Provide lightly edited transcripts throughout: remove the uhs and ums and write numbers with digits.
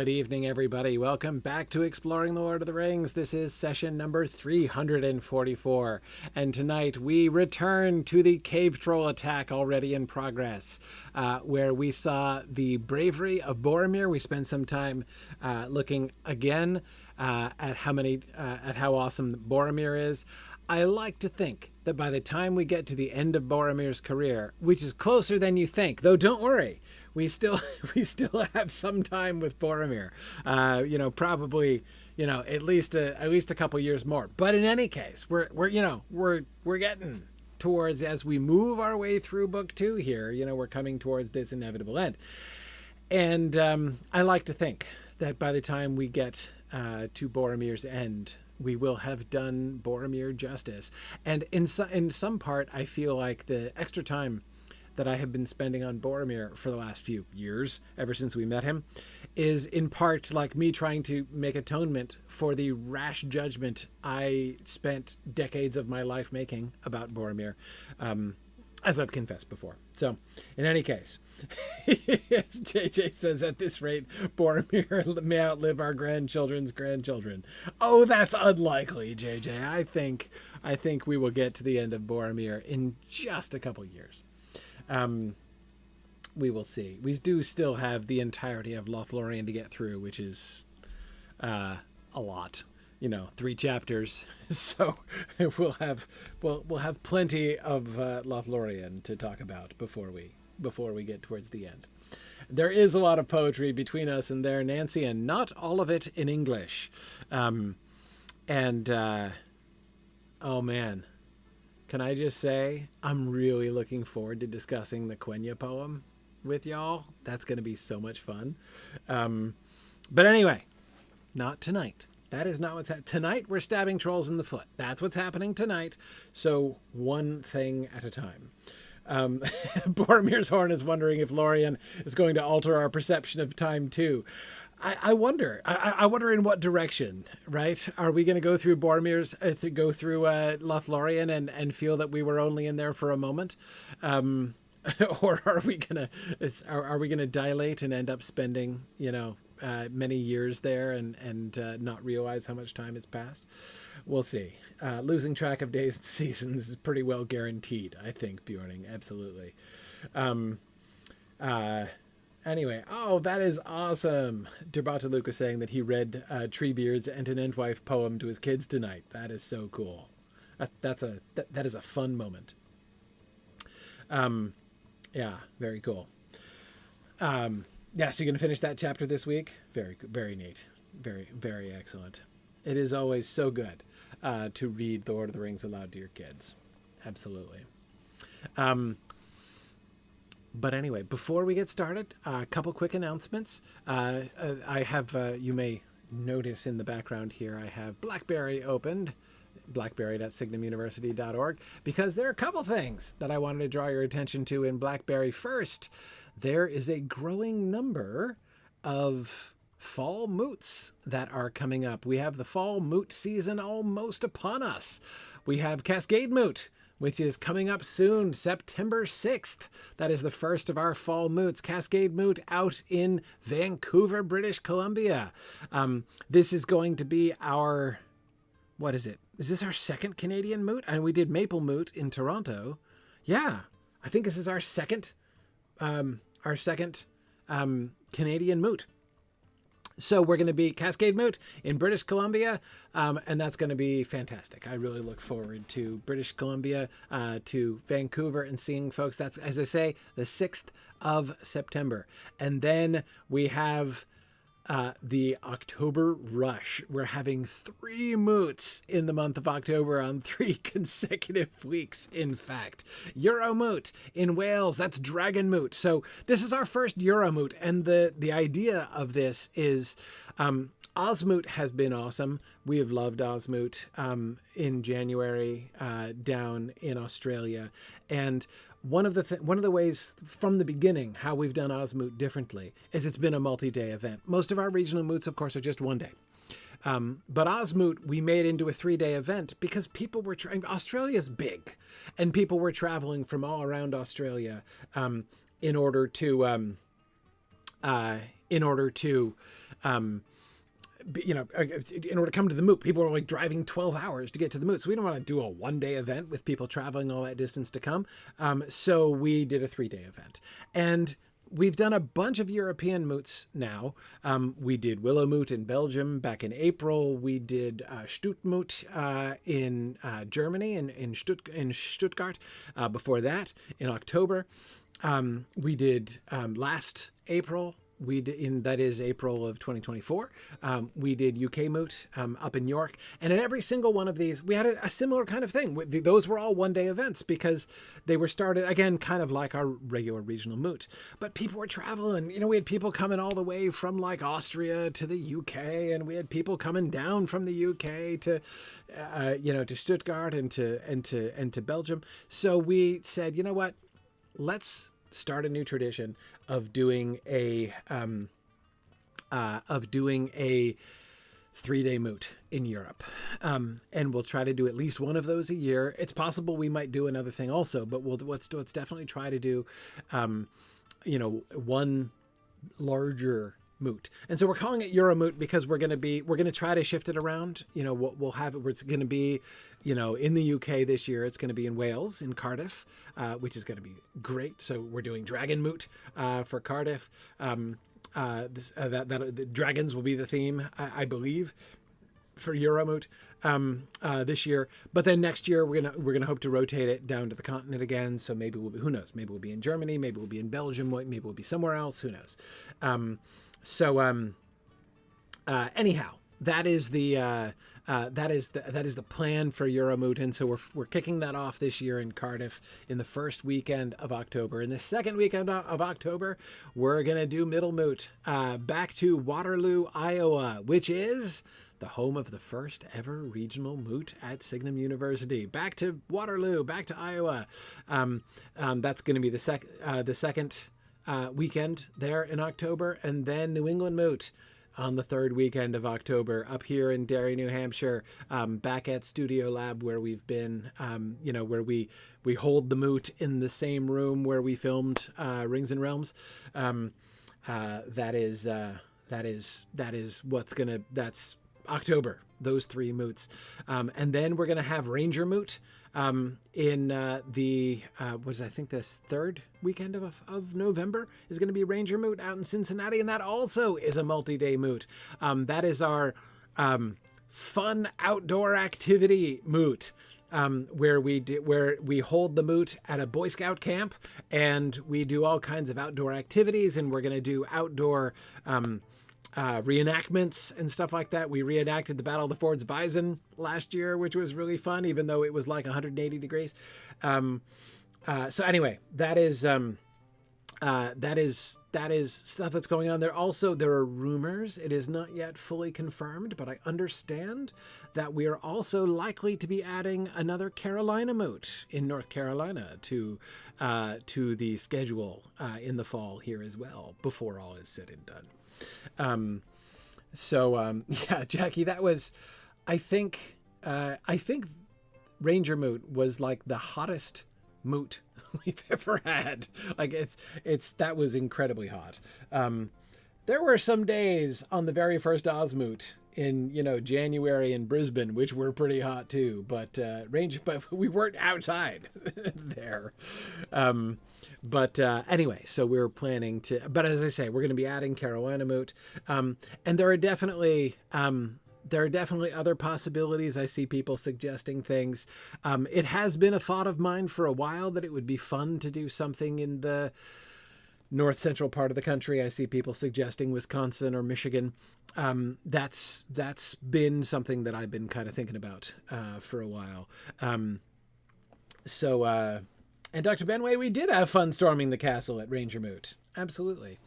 Good evening, everybody. Welcome back to Exploring the Lord of the Rings. This is session number 344. And tonight we return to the cave troll attack already in progress, where we saw the bravery of Boromir. We spent some time looking again at how awesome Boromir is. I like to think that by the time we get to the end of Boromir's career, which is closer than you think, though don't worry, we still have some time with Boromir. Probably, at least a couple years more. But in any case, we're getting towards, as we move our way through book 2 here, we're coming towards this inevitable end. And I like to think that by the time we get to Boromir's end, we will have done Boromir justice. And in some part, I feel like the extra time that I have been spending on Boromir for the last few years, ever since we met him, is in part like me trying to make atonement for the rash judgment I spent decades of my life making about Boromir, as I've confessed before. So, in any case, as JJ says, at this rate, Boromir may outlive our grandchildren's grandchildren. Oh, that's unlikely, JJ. I think we will get to the end of Boromir in just a couple years. We will see. We do still have the entirety of Lothlorien to get through, which is a lot. 3 chapters, so we'll have plenty of Lothlorien to talk about before we get towards the end. There is a lot of poetry between us and there, Nancy, and not all of it in English. Oh man, can I just say I'm really looking forward to discussing the Quenya poem with y'all. That's going to be so much fun. But anyway, not tonight. That is not what's happening. Tonight, we're stabbing trolls in the foot. That's what's happening tonight. So, one thing at a time. Boromir's Horn is wondering if Lorien is going to alter our perception of time, too. I wonder. I wonder in what direction, right? Are we going to go through Lothlorien and feel that we were only in there for a moment? Or are we going to dilate and end up spending, many years there and not realize how much time has passed? We'll see. Losing track of days and seasons is pretty well guaranteed, I think, Bjorning. Absolutely. Anyway, that is awesome. Derbata Luke was saying that he read Treebeard's Ent and Entwife poem to his kids tonight. That is so cool. That is a fun moment. Yeah, very cool. Yeah, so you're going to finish that chapter this week? Very, very neat. Very, very excellent. It is always so good to read The Lord of the Rings aloud to your kids. Absolutely. But anyway, before we get started, a couple quick announcements. I have, you may notice in the background here, I have BlackBerry opened, blackberry.signumuniversity.org, because there are a couple things that I wanted to draw your attention to in BlackBerry. First, there is a growing number of fall moots that are coming up. We have the fall moot season almost upon us. We have Cascade Moot, which is coming up soon, September 6th. That is the first of our fall moots. Cascade Moot out in Vancouver, British Columbia. This is going to be our, what is it? Is this our second Canadian moot? And we did Maple Moot in Toronto. Yeah, I think this is our second Canadian moot. So we're going to be Cascade Moot in British Columbia, and that's going to be fantastic. I really look forward to British Columbia, to Vancouver, and seeing folks. That's, as I say, the 6th of September. And then we have the October Rush. We're having 3 moots in the month of October on 3 consecutive weeks, in fact. Euromoot in Wales, that's Dragon Moot. So this is our first Euromoot, and the idea of this is Osmoot has been awesome. We have loved Osmoot in January down in Australia, and one of the ways from the beginning how we've done Osmoot differently is it's been a multi-day event. Most of our regional moots, of course, are just one day. But Osmoot we made into a 3-day event because people were Australia's big, and people were traveling from all around Australia in order to in order to, in order to come to the Moot. People are like driving 12 hours to get to the Moot. So we don't want to do a 1-day event with people traveling all that distance to come. So we did a 3-day event. And we've done a bunch of European moots now. We did Willow Moot in Belgium back in April. We did Stuttmoot in Germany, in Stuttgart. Before that, in October. We did last April. That is April of 2024. We did UK Moot up in York, and in every single one of these, we had a similar kind of thing. Those were all 1-day events because they were started again, kind of like our regular regional Moot. But people were traveling. We had people coming all the way from like Austria to the UK, and we had people coming down from the UK to, to Stuttgart and to Belgium. So we said, you know what? Let's start a new tradition of doing a 3-day Moot in Europe. And we'll try to do at least one of those a year. It's possible we might do another thing also, but let's definitely try to do, one larger Moot. And so we're calling it Euro Moot because we're going to try to shift it around. We'll have it where it's going to be, in the UK this year. It's going to be in Wales, in Cardiff, which is going to be great. So we're doing Dragon Moot for Cardiff. The dragons will be the theme, I believe, for Euromoot this year. But then next year we're gonna hope to rotate it down to the continent again. So maybe who knows? Maybe we'll be in Germany. Maybe we'll be in Belgium. Maybe we'll be somewhere else. Who knows? Anyhow, that is the plan for Euromoot, and so we're kicking that off this year in Cardiff in the first weekend of October. In the second weekend of October, we're gonna do Middle Moot back to Waterloo, Iowa, which is the home of the first ever regional Moot at Signum University. Back to Waterloo, back to Iowa. That's going to be the second weekend there in October, and then New England Moot on the third weekend of October up here in Derry, New Hampshire, back at Studio Lab where we've been, where we hold the Moot in the same room where we filmed Rings and Realms. That's October, those 3 moots. And then we're going to have Ranger Moot in the third weekend of November is going to be Ranger Moot out in Cincinnati. And that also is a multi-day moot. That is our fun outdoor activity moot. Where we hold the moot at a Boy Scout camp, and we do all kinds of outdoor activities, and we're going to do outdoor reenactments and stuff like that. We reenacted the Battle of the Ford's Bison last year, which was really fun, even though it was like 180 degrees. So anyway, that is stuff that's going on there. Also, there are rumors. It is not yet fully confirmed, but I understand that we are also likely to be adding another Carolina Moot in North Carolina to the schedule in the fall here as well, before all is said and done. Yeah, Jackie, that was, I think Ranger Moot was like the hottest moot we've ever had. Like that was incredibly hot. There were some days on the very first Osmoot in, January in Brisbane, which were pretty hot too, but we weren't outside there. Anyway, so we're planning to, but as I say, we're going to be adding Carolina Moot. And there are definitely other possibilities. I see people suggesting things. It has been a thought of mine for a while that it would be fun to do something in the north central part of the country. I see people suggesting Wisconsin or Michigan. That's been something that I've been kind of thinking about for a while. And Dr. Benway, we did have fun storming the castle at Ranger Moot. Absolutely.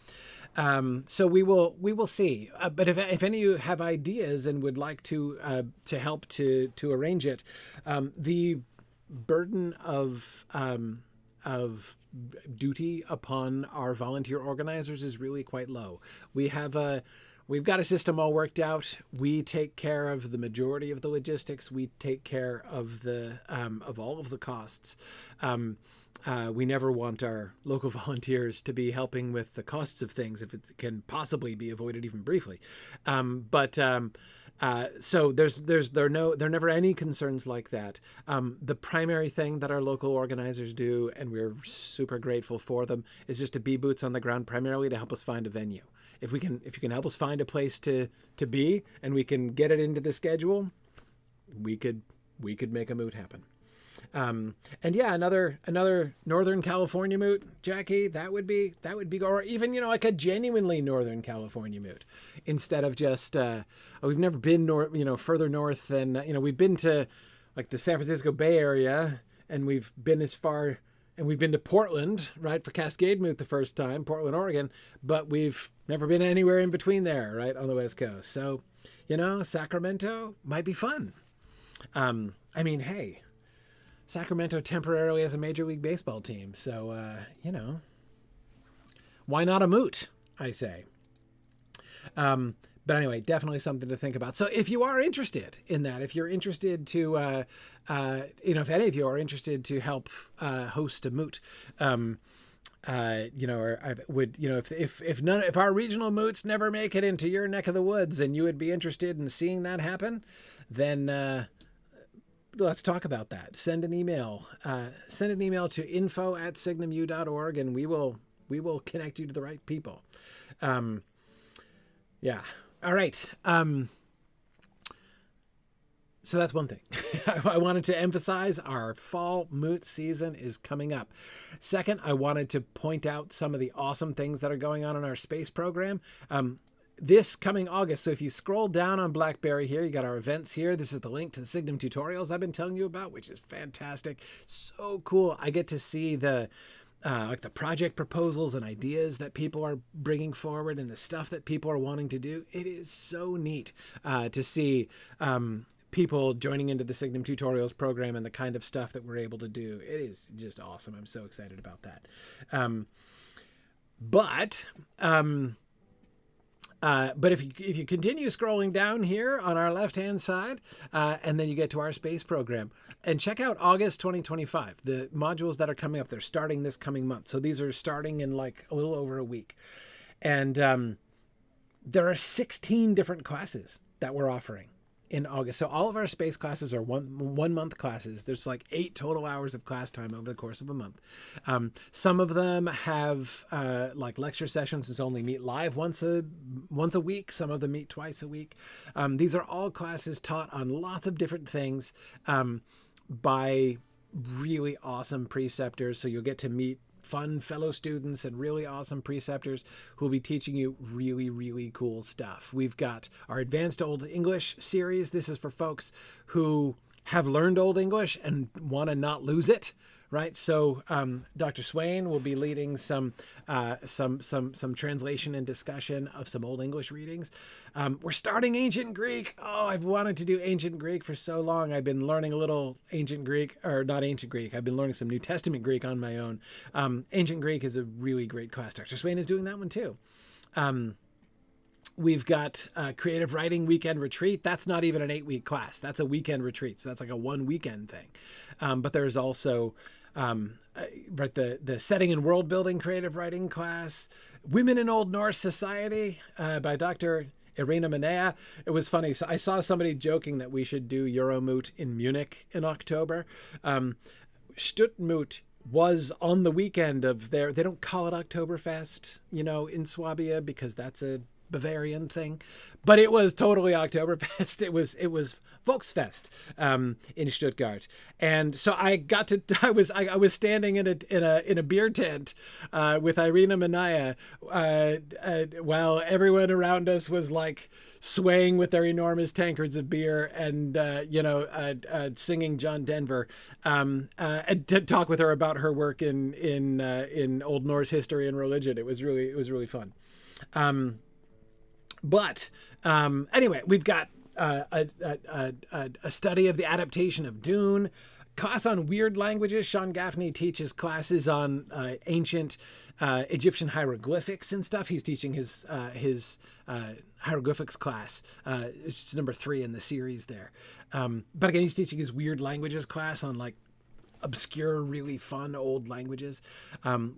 So we will see. But if any of you have ideas and would like to help to arrange it, the burden of duty upon our volunteer organizers is really quite low. We have a we've got a system all worked out. We take care of the majority of the logistics. We take care of the of all of the costs. We never want our local volunteers to be helping with the costs of things if it can possibly be avoided even briefly. So there are never any concerns like that. The primary thing that our local organizers do, and we're super grateful for them, is just to be boots on the ground, primarily to help us find a venue. If you can help us find a place to be, and we can get it into the schedule, we could make a moot happen. And yeah, another Northern California moot, Jackie, that would be, or even, like a genuinely Northern California moot, instead of just, we've never been further north than, we've been to like the San Francisco Bay Area, and we've been to Portland, right, for Cascade Moot the first time, Portland, Oregon, but we've never been anywhere in between there, right, on the West Coast. So, Sacramento might be fun. Hey, Sacramento temporarily has a Major League Baseball team. So, why not a moot, I say. But anyway, definitely something to think about. So if you are interested in that, if you're interested to, if any of you are interested to help host a moot, if our regional moots never make it into your neck of the woods and you would be interested in seeing that happen, then let's talk about that. Send an email to info@signumu.org, and we will connect you to the right people. Yeah. All right. So that's one thing. I wanted to emphasize our fall moot season is coming up. Second, I wanted to point out some of the awesome things that are going on in our space program. This coming August, so if you scroll down on BlackBerry here, you got our events here. This is the link to the Signum tutorials I've been telling you about, which is fantastic. So cool. I get to see the project proposals and ideas that people are bringing forward and the stuff that people are wanting to do. It is so neat to see people joining into the Signum tutorials program and the kind of stuff that we're able to do. It is just awesome. I'm so excited about that. But if you continue scrolling down here on our left-hand side, and then you get to our space program, and check out August 2025, the modules that are coming up, they're starting this coming month. So these are starting in like a little over a week. And there are 16 different classes that we're offering in August. So all of our space classes are one month classes. There's like 8 total hours of class time over the course of a month. Some of them have like lecture sessions and only meet live once a week. Some of them meet twice a week. These are all classes taught on lots of different things by really awesome preceptors. So you'll get to meet fun fellow students and really awesome preceptors who will be teaching you really, really cool stuff. We've got our Advanced Old English series. This is for folks who have learned Old English and want to not lose it, right? So Dr. Swain will be leading some translation and discussion of some Old English readings. We're starting Ancient Greek. Oh, I've wanted to do Ancient Greek for so long. I've been learning a little Ancient Greek, or not Ancient Greek. I've been learning some New Testament Greek on my own. Ancient Greek is a really great class. Dr. Swain is doing that one too. We've got Creative Writing Weekend Retreat. That's not even an 8-week class. That's a weekend retreat. So that's like a 1 weekend thing. But there's also the Setting and World Building Creative Writing class, Women in Old Norse Society by Dr. Irina Manea. It was funny. So I saw somebody joking that we should do Euromoot in Munich in October. Stuttmoot was on the weekend of they don't call it Oktoberfest, in Swabia, because that's a Bavarian thing, but it was totally Oktoberfest. It was Volksfest in Stuttgart, and so I was standing in a beer tent with Irina Manaya while everyone around us was like swaying with their enormous tankards of beer and singing John Denver, and to talk with her about her work in Old Norse history and religion. It was really fun. But anyway, we've got a study of the adaptation of Dune Class on weird languages. Sean Gaffney teaches classes on ancient Egyptian hieroglyphics and stuff. He's teaching his hieroglyphics class. It's number 3 in the series there. But again, he's teaching his weird languages class on like obscure, really fun old languages.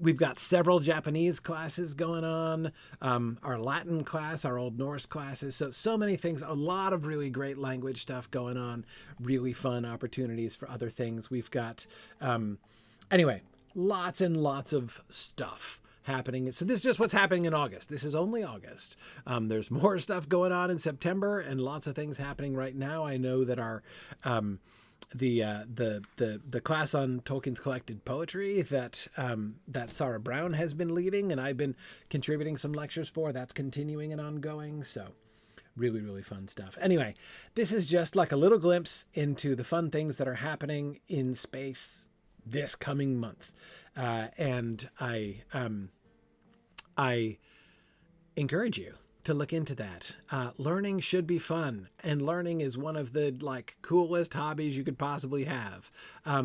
We've got several Japanese classes going on, our Latin class, our Old Norse classes. So many things, a lot of really great language stuff going on, really fun opportunities for other things. We've got, anyway, lots and lots of stuff happening. So this is just what's happening in August. This is only August. There's more stuff going on in September and lots of things happening right now. I know that our, the class on Tolkien's collected poetry that Sarah Brown has been leading and I've been contributing some lectures for, that's continuing and ongoing. So really, really fun stuff. Anyway, this is just like a little glimpse into the fun things that are happening in space this coming month. And I encourage you to look into that. Learning should be fun, and learning is one of the like coolest hobbies you could possibly have.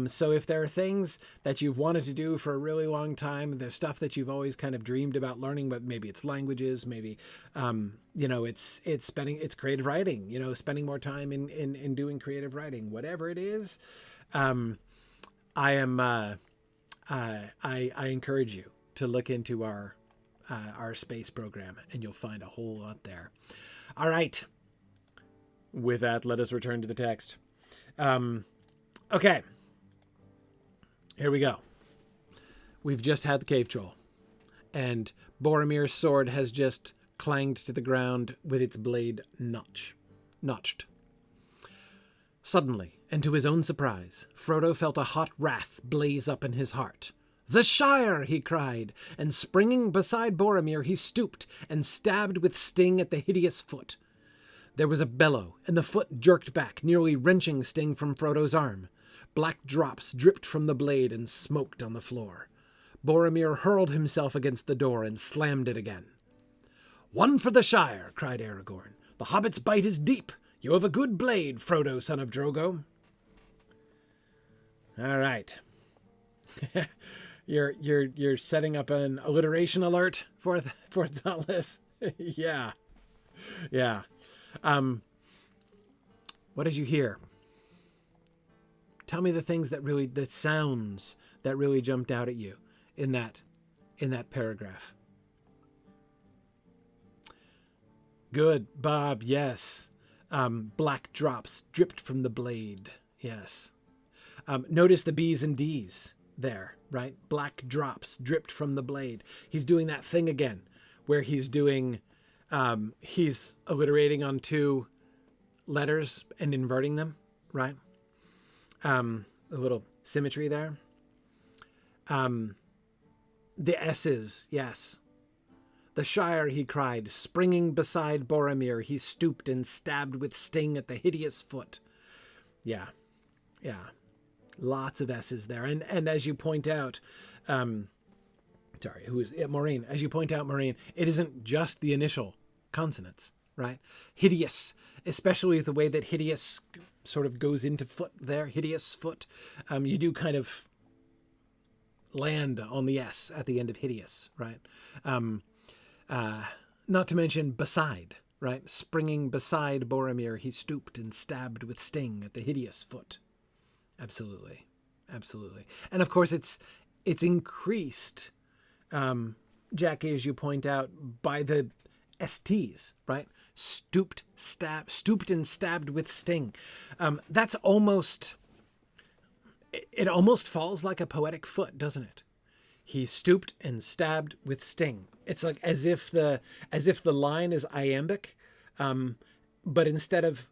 So if there are things that you've wanted to do for a really long time, there's stuff that you've always kind of dreamed about learning, but maybe it's languages, maybe, it's creative writing, spending more time in doing creative writing, whatever it is. I encourage you to look into our space program, and you'll find a whole lot there. All right. With that, let us return to the text. Okay. Here we go. We've just had the cave troll, and Boromir's sword has just clanged to the ground with its blade notched. Suddenly, and to his own surprise, Frodo felt a hot wrath blaze up in his heart. "The Shire!" he cried, and springing beside Boromir, he stooped and stabbed with Sting at the hideous foot. There was a bellow, and the foot jerked back, nearly wrenching Sting from Frodo's arm. Black drops dripped from the blade and smoked on the floor. Boromir hurled himself against the door and slammed it again. "One for the Shire!" cried Aragorn. "The hobbit's bite is deep. You have a good blade, Frodo, son of Drogo." All right. You're setting up an alliteration alert for Thoughtless. Yeah. What did you hear? Tell me the sounds that really jumped out at you in that paragraph. Good, Bob. Yes. Black drops dripped from the blade. Yes. Notice the B's and D's there, right? Black drops dripped from the blade. He's doing that thing again where he's doing, he's alliterating on 2 letters and inverting them, right? A little symmetry there. The S's, yes. "The Shire," he cried, springing beside Boromir. He stooped and stabbed with Sting at the hideous foot. Yeah. Lots of S's there. And as you point out, Maureen, as you point out, Maureen, it isn't just the initial consonants, right? Hideous, especially the way that hideous sort of goes into foot there, hideous foot. You do kind of land on the S at the end of hideous, right? Not to mention beside, right? Springing beside Boromir, he stooped and stabbed with Sting at the hideous foot. Absolutely. And of course it's increased, Jackie, as you point out, by the STs, right? Stooped and stabbed with Sting. That's almost, it almost falls like a poetic foot, doesn't it? He stooped and stabbed with Sting. It's like as if the line is iambic, but instead of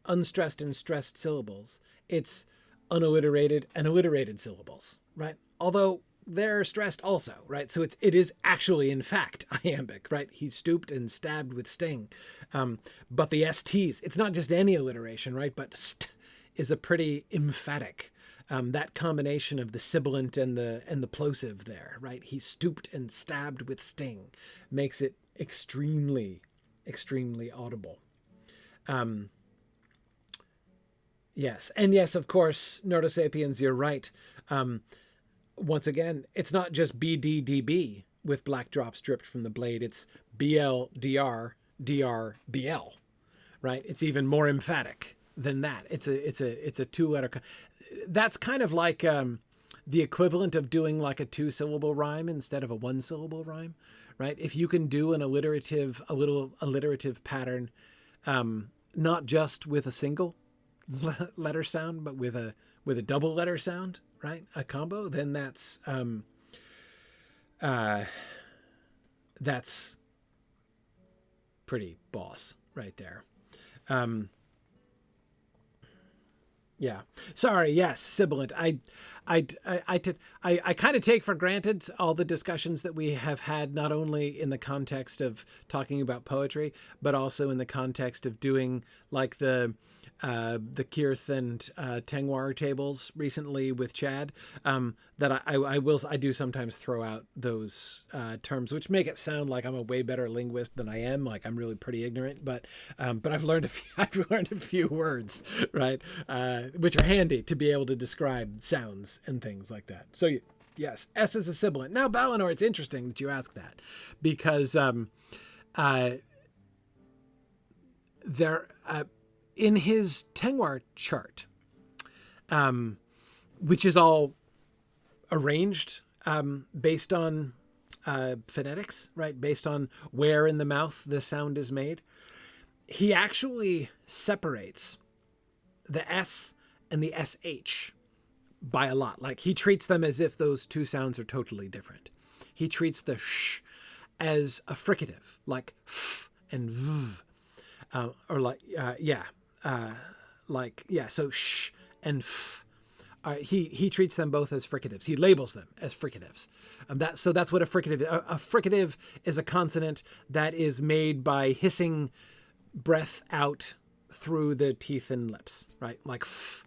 unstressed and stressed syllables, it's unalliterated and alliterated syllables, right? Although they're stressed also, right? So it is actually, in fact, iambic, right? He stooped and stabbed with Sting. But the STs, it's not just any alliteration, right? But st is a pretty emphatic, that combination of the sibilant and the plosive there, right? He stooped and stabbed with Sting makes it extremely, extremely audible. Yes. And yes, of course, Noto Sapiens, you're right. Once again, it's not just BDDB with black drops dripped from the blade. It's BLDR, DRBL, right? It's even more emphatic than that. It's a two-letter. That's kind of like the equivalent of doing like a 2-syllable rhyme instead of a 1-syllable rhyme, right? If you can do a little alliterative pattern, not just with a single letter sound, but with a double letter sound, right? A combo, then that's pretty boss right there. Yeah. Sorry. Yes. Sibilant. I kind of take for granted all the discussions that we have had, not only in the context of talking about poetry, but also in the context of doing like the Kirth and Tengwar tables recently with Chad, that I do sometimes throw out those terms, which make it sound like I'm a way better linguist than I am. Like I'm really pretty ignorant, but I've learned a few words, right, which are handy to be able to describe sounds and things like that. So yes, S is a sibilant. Now, Balinor, it's interesting that you ask that, because in his Tengwar chart, which is all arranged based on phonetics, right? Based on where in the mouth the sound is made, he actually separates the S and the SH by a lot. Like he treats them as if those two sounds are totally different. He treats the sh as a fricative, like f and v, or like so sh and f. He treats them both as fricatives. He labels them as fricatives. So that's what a fricative is. A fricative is a consonant that is made by hissing breath out through the teeth and lips, right? Like f,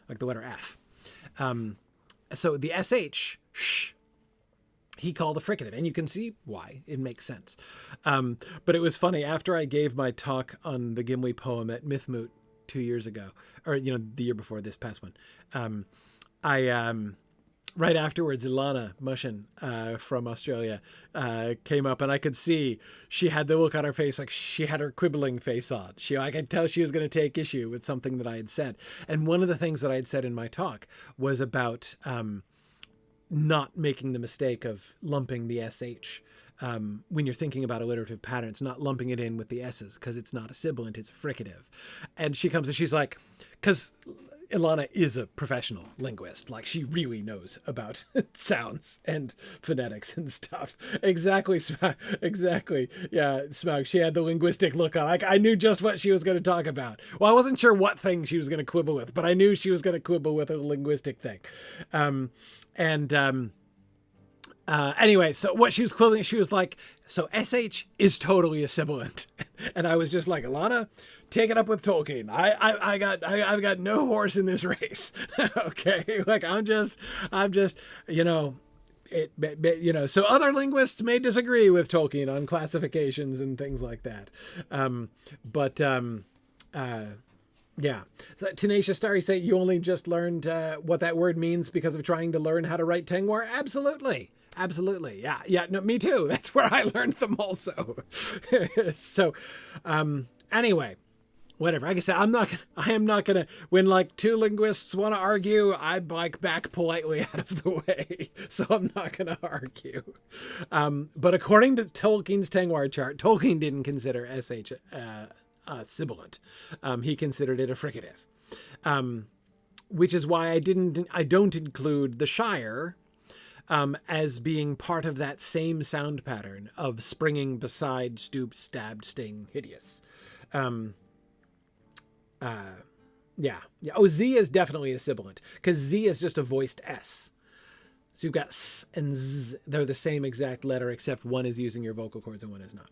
like the letter F. So the SH, sh, he called a fricative, and you can see why. It makes sense. But it was funny, after I gave my talk on the Gimli poem at Moot 2 years ago, or, the year before this past one, right afterwards, Ilana Mushin from Australia came up, and I could see she had the look on her face, like she had her quibbling face on. I could tell she was going to take issue with something that I had said. And one of the things that I had said in my talk was about not making the mistake of lumping the SH when you're thinking about alliterative patterns, not lumping it in with the S's, because it's not a sibilant, it's a fricative. And she comes and she's like, because Ilana is a professional linguist. Like, she really knows about sounds and phonetics and stuff. Exactly. Yeah, Smaug. She had the linguistic look on. Like, I knew just what she was going to talk about. Well, I wasn't sure what thing she was going to quibble with, but I knew she was going to quibble with a linguistic thing. Anyway, so what she was quibbling, she was like, so SH is totally a sibilant. And I was just like, Ilana, take it up with Tolkien. I've got no horse in this race. Okay. Like I'm just, so other linguists may disagree with Tolkien on classifications and things like that. Yeah. So, Tenacious Starry say you only just learned what that word means because of trying to learn how to write Tengwar. Absolutely. Yeah. No, me too. That's where I learned them also. So, anyway, whatever. Like I said, I am not gonna, when like two linguists want to argue, I like back politely out of the way. So I'm not gonna argue. But according to Tolkien's Tengwar chart, Tolkien didn't consider SH sibilant. He considered it a fricative. Which is why I don't include the Shire as being part of that same sound pattern of springing beside, stoop, stabbed, sting, hideous. Yeah. Oh, Z is definitely a sibilant, because Z is just a voiced S. So you've got S and Z. They're the same exact letter, except one is using your vocal cords and one is not.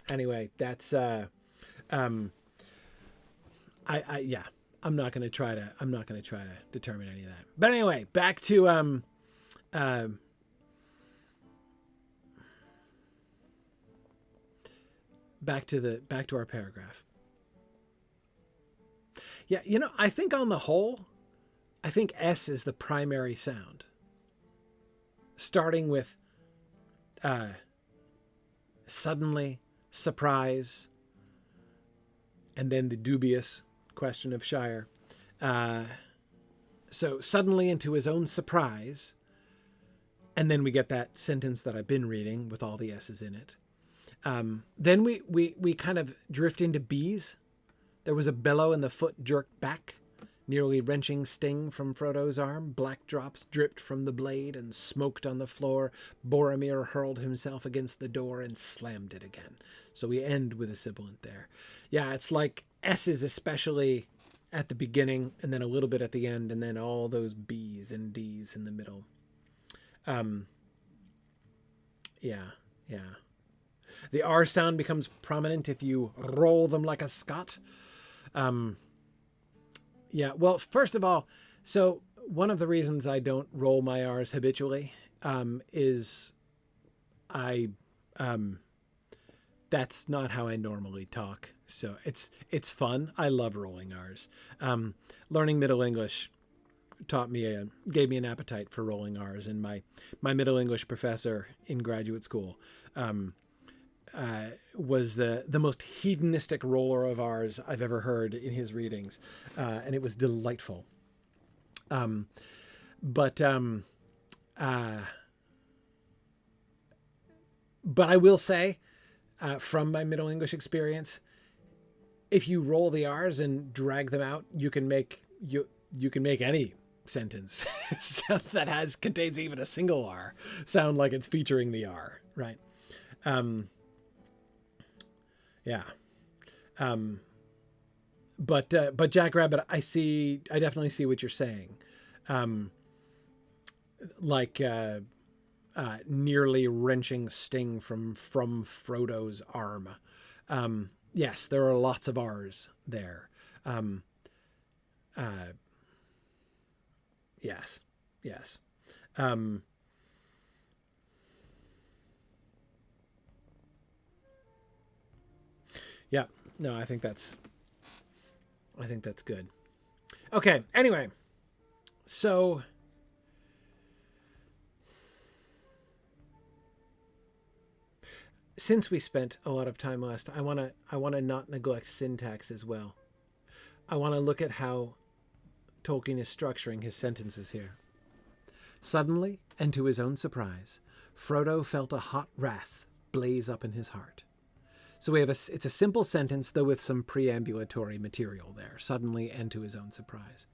Anyway, that's, I'm not going to try to determine any of that. But anyway, back to, back to our paragraph. Yeah, I think on the whole, I think S is the primary sound. Starting with suddenly, surprise, and then the dubious question of Shire. So suddenly into his own surprise, and then we get that sentence that I've been reading with all the S's in it. Then we kind of drift into B's. There was a bellow and the foot jerked back, nearly wrenching sting from Frodo's arm. Black drops dripped from the blade and smoked on the floor. Boromir hurled himself against the door and slammed it again. So we end with a sibilant there. Yeah, it's like S's especially at the beginning and then a little bit at the end and then all those B's and D's in the middle. Yeah. The R sound becomes prominent if you roll them like a Scot. Yeah, well, first of all, so one of the reasons I don't roll my R's habitually is that's not how I normally talk. So it's fun. I love rolling R's. Learning Middle English gave me an appetite for rolling R's, and my Middle English professor in graduate school was the most hedonistic roller of R's I've ever heard in his readings, and it was delightful. But I will say, from my Middle English experience, if you roll the R's and drag them out, you can make any sentence that contains even a single R sound like it's featuring the R, right? Yeah. But Jackrabbit, I definitely see what you're saying. Nearly wrenching sting from Frodo's arm. Yes, there are lots of R's there. Yes. Yeah, no, I think that's good. Okay, anyway, so since we spent a lot of time last, I want to not neglect syntax as well. I want to look at how Tolkien is structuring his sentences here. Suddenly, and to his own surprise, Frodo felt a hot wrath blaze up in his heart. So it's a simple sentence, though with some preambulatory material there. Suddenly, and to his own surprise.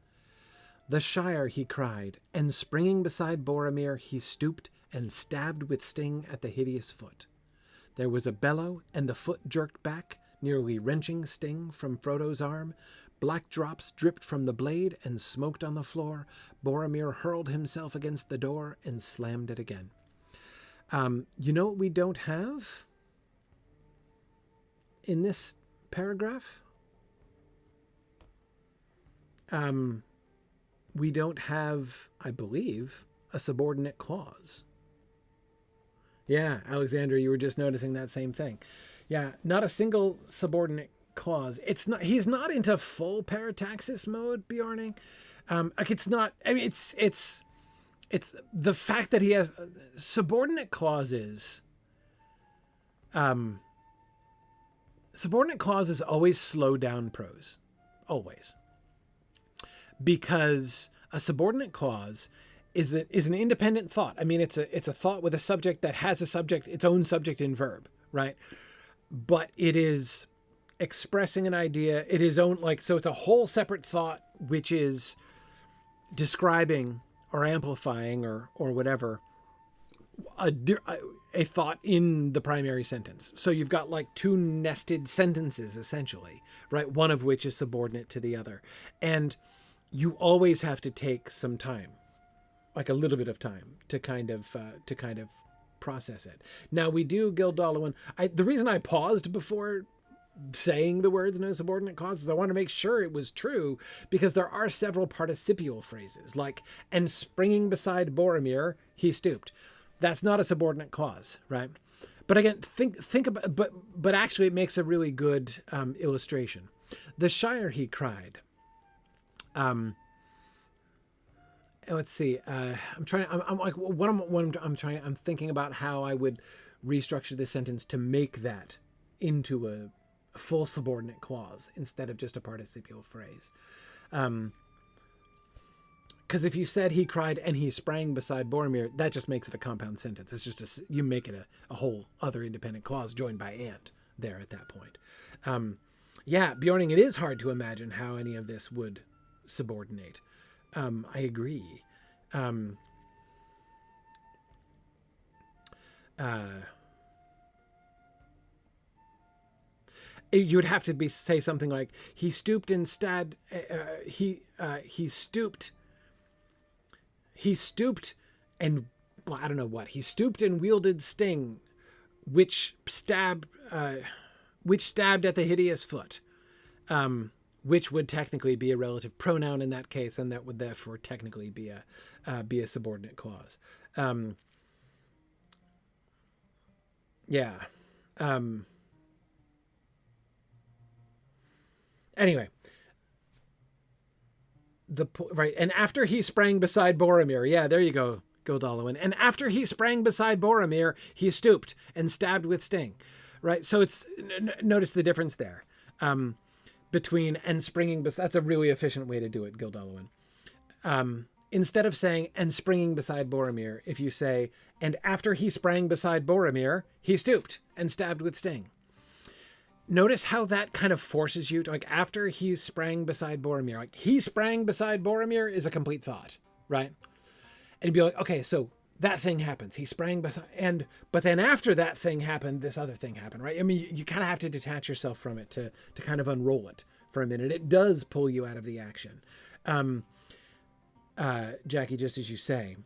The Shire, he cried, and springing beside Boromir, he stooped and stabbed with sting at the hideous foot. There was a bellow, and the foot jerked back, nearly wrenching sting from Frodo's arm. Black drops dripped from the blade and smoked on the floor. Boromir hurled himself against the door and slammed it again. You know what we don't have in this paragraph? We don't have, I believe, a subordinate clause. Yeah, Alexandra, you were just noticing that same thing. Yeah, not a single subordinate clause. He's not into full parataxis mode, Bjorning. It's not, I mean, it's the fact that he has subordinate clauses. Subordinate clauses always slow down prose. Always. Because a subordinate clause is an independent thought. I mean, it's a thought with a subject that has its own subject and verb, right? But it is expressing an idea. It is so it's a whole separate thought, which is describing or amplifying or whatever a thought in the primary sentence. So you've got like two nested sentences essentially, right? One of which is subordinate to the other. And you always have to take some time, like a little bit of time to kind of process it. Now we do Gildolian. The reason I paused before saying the words no subordinate clauses, I want to make sure it was true, because there are several participial phrases like, and springing beside Boromir, he stooped. That's not a subordinate clause, right? But again, think about, but actually it makes a really good illustration. The Shire, he cried. Let's see. I'm trying. I'm like, I'm thinking about how I would restructure this sentence to make that into a full subordinate clause instead of just a participial phrase. Because if you said he cried and he sprang beside Boromir, that just makes it a compound sentence. It's just you make it a whole other independent clause joined by and there at that point. Yeah, Bjorning, it is hard to imagine how any of this would subordinate. I agree. You would have to say something like he stooped instead. He stooped and, well, I don't know what he stooped and wielded sting, which stabbed at the hideous foot. Which would technically be a relative pronoun in that case, and that would therefore technically be a subordinate clause. Yeah. Anyway, right, and after he sprang beside Boromir, yeah, there you go, Gildalwyn. And after he sprang beside Boromir, he stooped and stabbed with sting, right? So it's notice the difference there. Between and springing, that's a really efficient way to do it, Gildalwyn. Instead of saying and springing beside Boromir, if you say and after he sprang beside Boromir, he stooped and stabbed with sting. Notice how that kind of forces you to, like, after he sprang beside Boromir, like he sprang beside Boromir is a complete thought, right? And you'd be like, okay, so that thing happens. He sprang beside, but then after that thing happened, this other thing happened, right? I mean, you kind of have to detach yourself from it to kind of unroll it for a minute. It does pull you out of the action. Jackie, just as you say,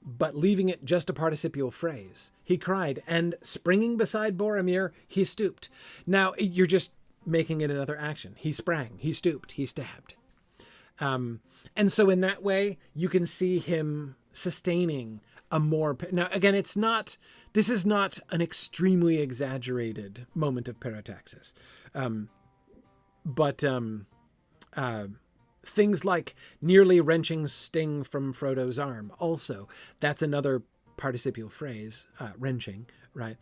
but leaving it just a participial phrase. He cried, and springing beside Boromir, he stooped. Now you're just making it another action. He sprang, he stooped, he stabbed. And so in that way, you can see him sustaining a more... Now, again, this is not an extremely exaggerated moment of parotaxis. But things like nearly wrenching sting from Frodo's arm, also, that's another participial phrase, wrenching, right?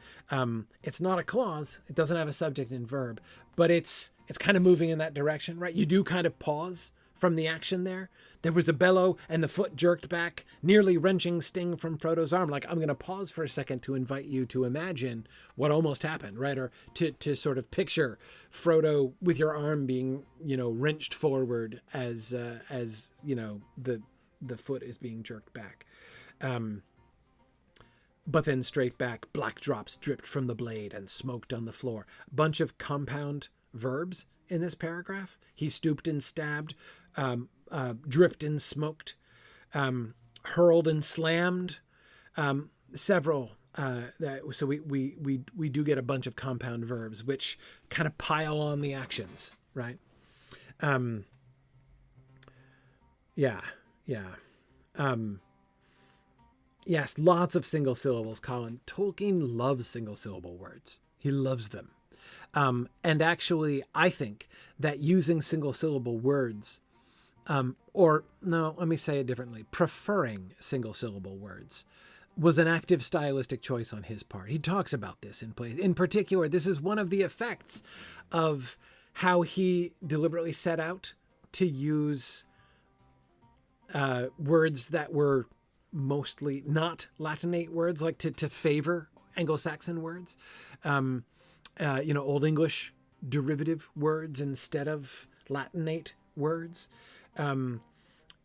It's not a clause. It doesn't have a subject and verb, but it's kind of moving in that direction, right? You do kind of pause from the action there. There was a bellow and the foot jerked back, nearly wrenching sting from Frodo's arm. Like, I'm going to pause for a second to invite you to imagine what almost happened, right? Or to sort of picture Frodo with your arm being, wrenched forward as the foot is being jerked back. But then straight back, black drops dripped from the blade and smoked on the floor. Bunch of compound verbs in this paragraph. He stooped and stabbed, dripped and smoked, hurled and slammed, several. So we do get a bunch of compound verbs which kind of pile on the actions, right? Yeah. Yes, lots of single syllables, Colin. Tolkien loves single syllable words. He loves them. And actually, I think that using single syllable words, or no, let me say it differently, preferring single syllable words was an active stylistic choice on his part. He talks about this in plays. In particular, this is one of the effects of how he deliberately set out to use words that were mostly not Latinate words, like to favor Anglo-Saxon words, Old English derivative words instead of Latinate words. So,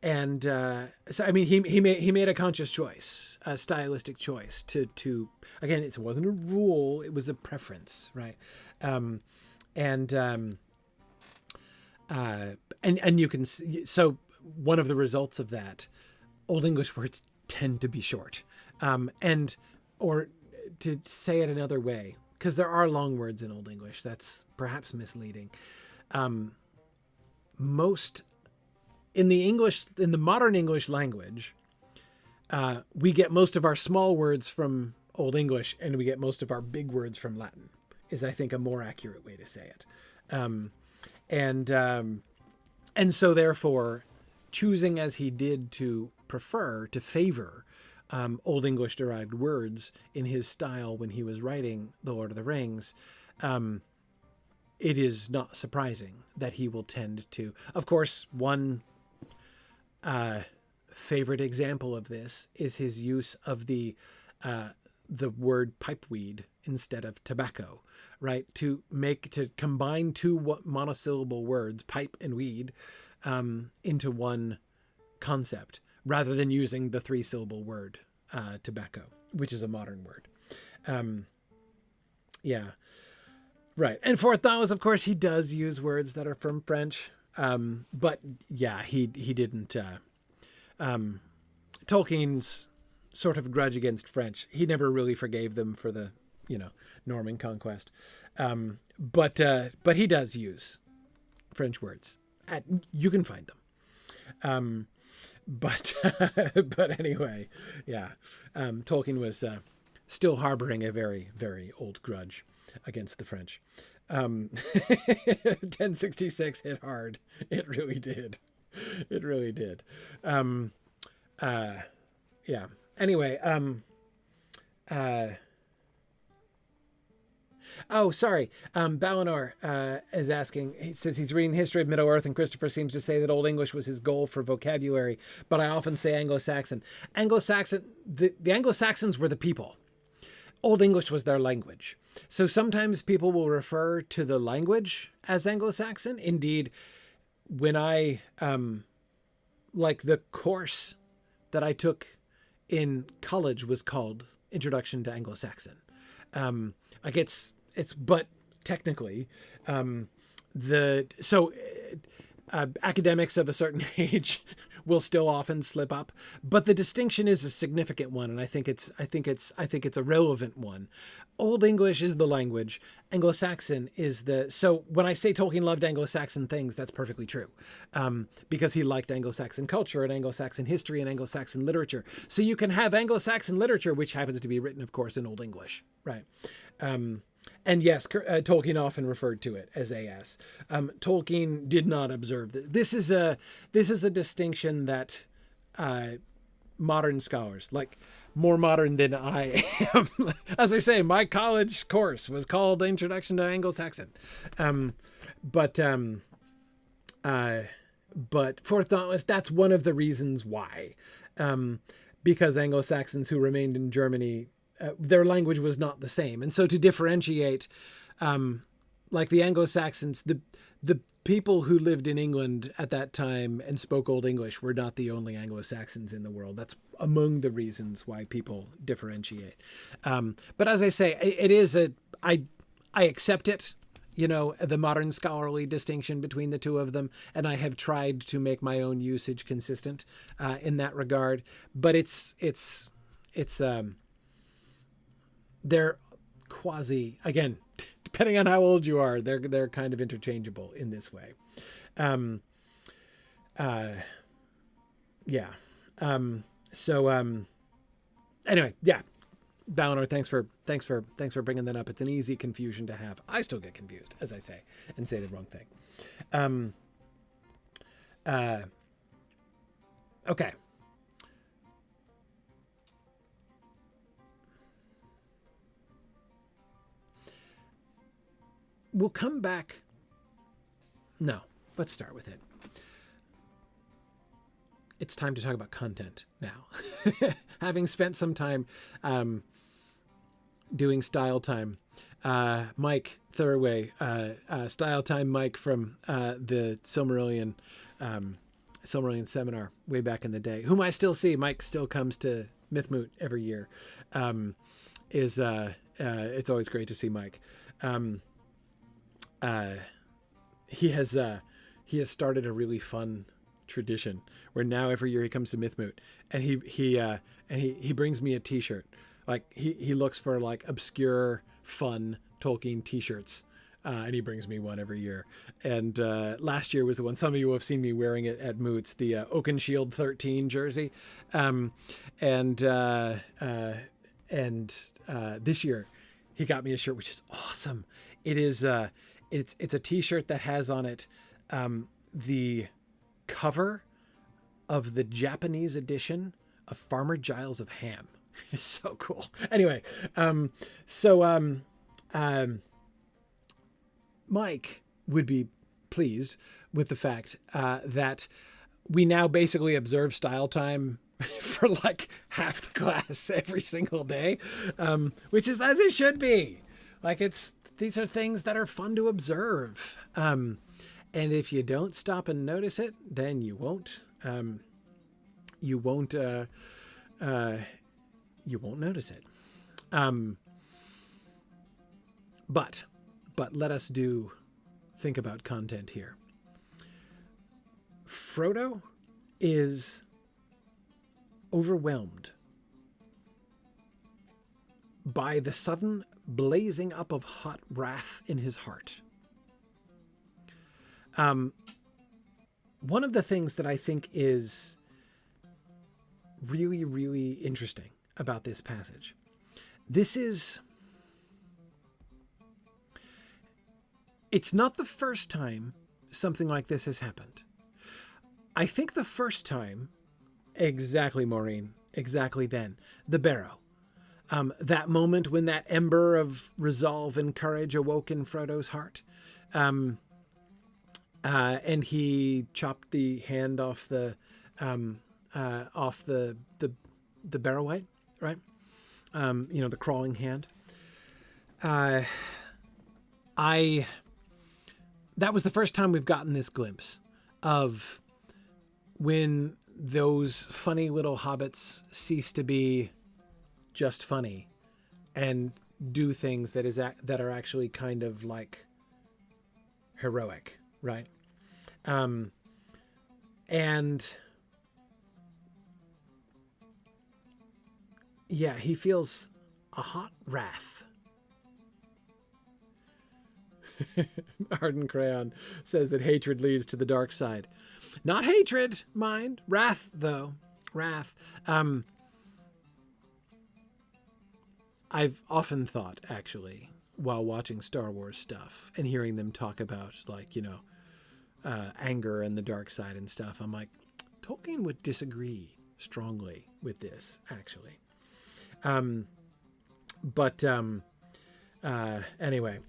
I mean, he made a conscious choice, a stylistic choice to again, it wasn't a rule, it was a preference, right? And you can see, so one of the results of that, Old English words tend to be short, or to say it another way, because there are long words in Old English, that's perhaps misleading. In the modern English language, we get most of our small words from Old English, and we get most of our big words from Latin, is I think a more accurate way to say it. And so therefore, choosing as he did to favor Old English derived words in his style when he was writing The Lord of the Rings, it is not surprising that he will tend to, of course, one favorite example of this is his use of the word pipeweed instead of tobacco, right? To combine two monosyllable words, pipe and weed, into one concept, rather than using the 3-syllable word tobacco, which is a modern word. Yeah. Right. And for those, of course, he does use words that are from French. But yeah, he didn't, Tolkien's sort of grudge against French. He never really forgave them for the, Norman conquest. But he does use French words. You can find them. But anyway, yeah. Tolkien was still harboring a very, very old grudge against the French. 1066 hit hard. It really did. It really did. Yeah. Anyway, oh, sorry. Balinor is asking, he says he's reading the history of Middle-earth, and Christopher seems to say that Old English was his goal for vocabulary, but I often say Anglo-Saxon. The Anglo-Saxons were the people. Old English was their language. So sometimes people will refer to the language as Anglo-Saxon. Indeed, when I, like the course that I took in college was called Introduction to Anglo-Saxon. Like but technically, academics of a certain age will still often slip up, but the distinction is a significant one, and I think it's a relevant one. Old English is the language. Anglo-Saxon is so when I say Tolkien loved Anglo-Saxon things, that's perfectly true, because he liked Anglo-Saxon culture and Anglo-Saxon history and Anglo-Saxon literature. So you can have Anglo-Saxon literature, which happens to be written, of course, in Old English, right? And yes, Tolkien often referred to it as AS. Tolkien did not observe that. This is a distinction that modern scholars, like more modern than I am, as I say, my college course was called Introduction to Anglo-Saxon. But Fourth Dauntless, that's one of the reasons why, because Anglo-Saxons who remained in Germany, their language was not the same. And so to differentiate, like the Anglo-Saxons, the people who lived in England at that time and spoke Old English were not the only Anglo-Saxons in the world. That's among the reasons why people differentiate. But as I say, it is I accept it, the modern scholarly distinction between the two of them. And I have tried to make my own usage consistent, in that regard, but they're quasi, again, depending on how old you are, they're kind of interchangeable in this way. Yeah. Anyway, yeah. Balinor, thanks for bringing that up. It's an easy confusion to have. I still get confused, as I say, and say the wrong thing. Okay. We'll come back. No, let's start with it. It's time to talk about content now. Having spent some time doing Style Time, Mike Thurway, Style Time Mike from the Silmarillion seminar way back in the day, whom I still see. Mike still comes to Moot every year. It's always great to see Mike. He has started a really fun tradition where now every year he comes to Moot and he brings me a t-shirt. Like he looks for like obscure, fun Tolkien t-shirts. And he brings me one every year. And last year was the one, some of you have seen me wearing it at Moots, the Oakenshield 13 jersey. this year he got me a shirt, which is awesome. It is it's a t-shirt that has on it the cover of the Japanese edition of Farmer Giles of Ham. It's so cool. Anyway, Mike would be pleased with the fact that we now basically observe style time for like half the class every single day, which is as it should be. Like these are things that are fun to observe. And if you don't stop and notice it, then you won't notice it. But let us think about content here. Frodo is overwhelmed by the sudden blazing up of hot wrath in his heart. One of the things that I think is really, really interesting about this passage, it's not the first time something like this has happened. I think the first time, exactly, Maureen, exactly then, the barrow. That moment when that ember of resolve and courage awoke in Frodo's heart. And he chopped the hand off the barrowite, right? The crawling hand. That was the first time we've gotten this glimpse of when those funny little hobbits cease to be just funny and do things that are actually kind of like heroic, right? And yeah, he feels a hot wrath. Arden Crayon says that hatred leads to the dark side. Not hatred, mind. Wrath, though. Wrath. I've often thought, actually, while watching Star Wars stuff and hearing them talk about, anger and the dark side and stuff, I'm like, Tolkien would disagree strongly with this, actually. Anyway.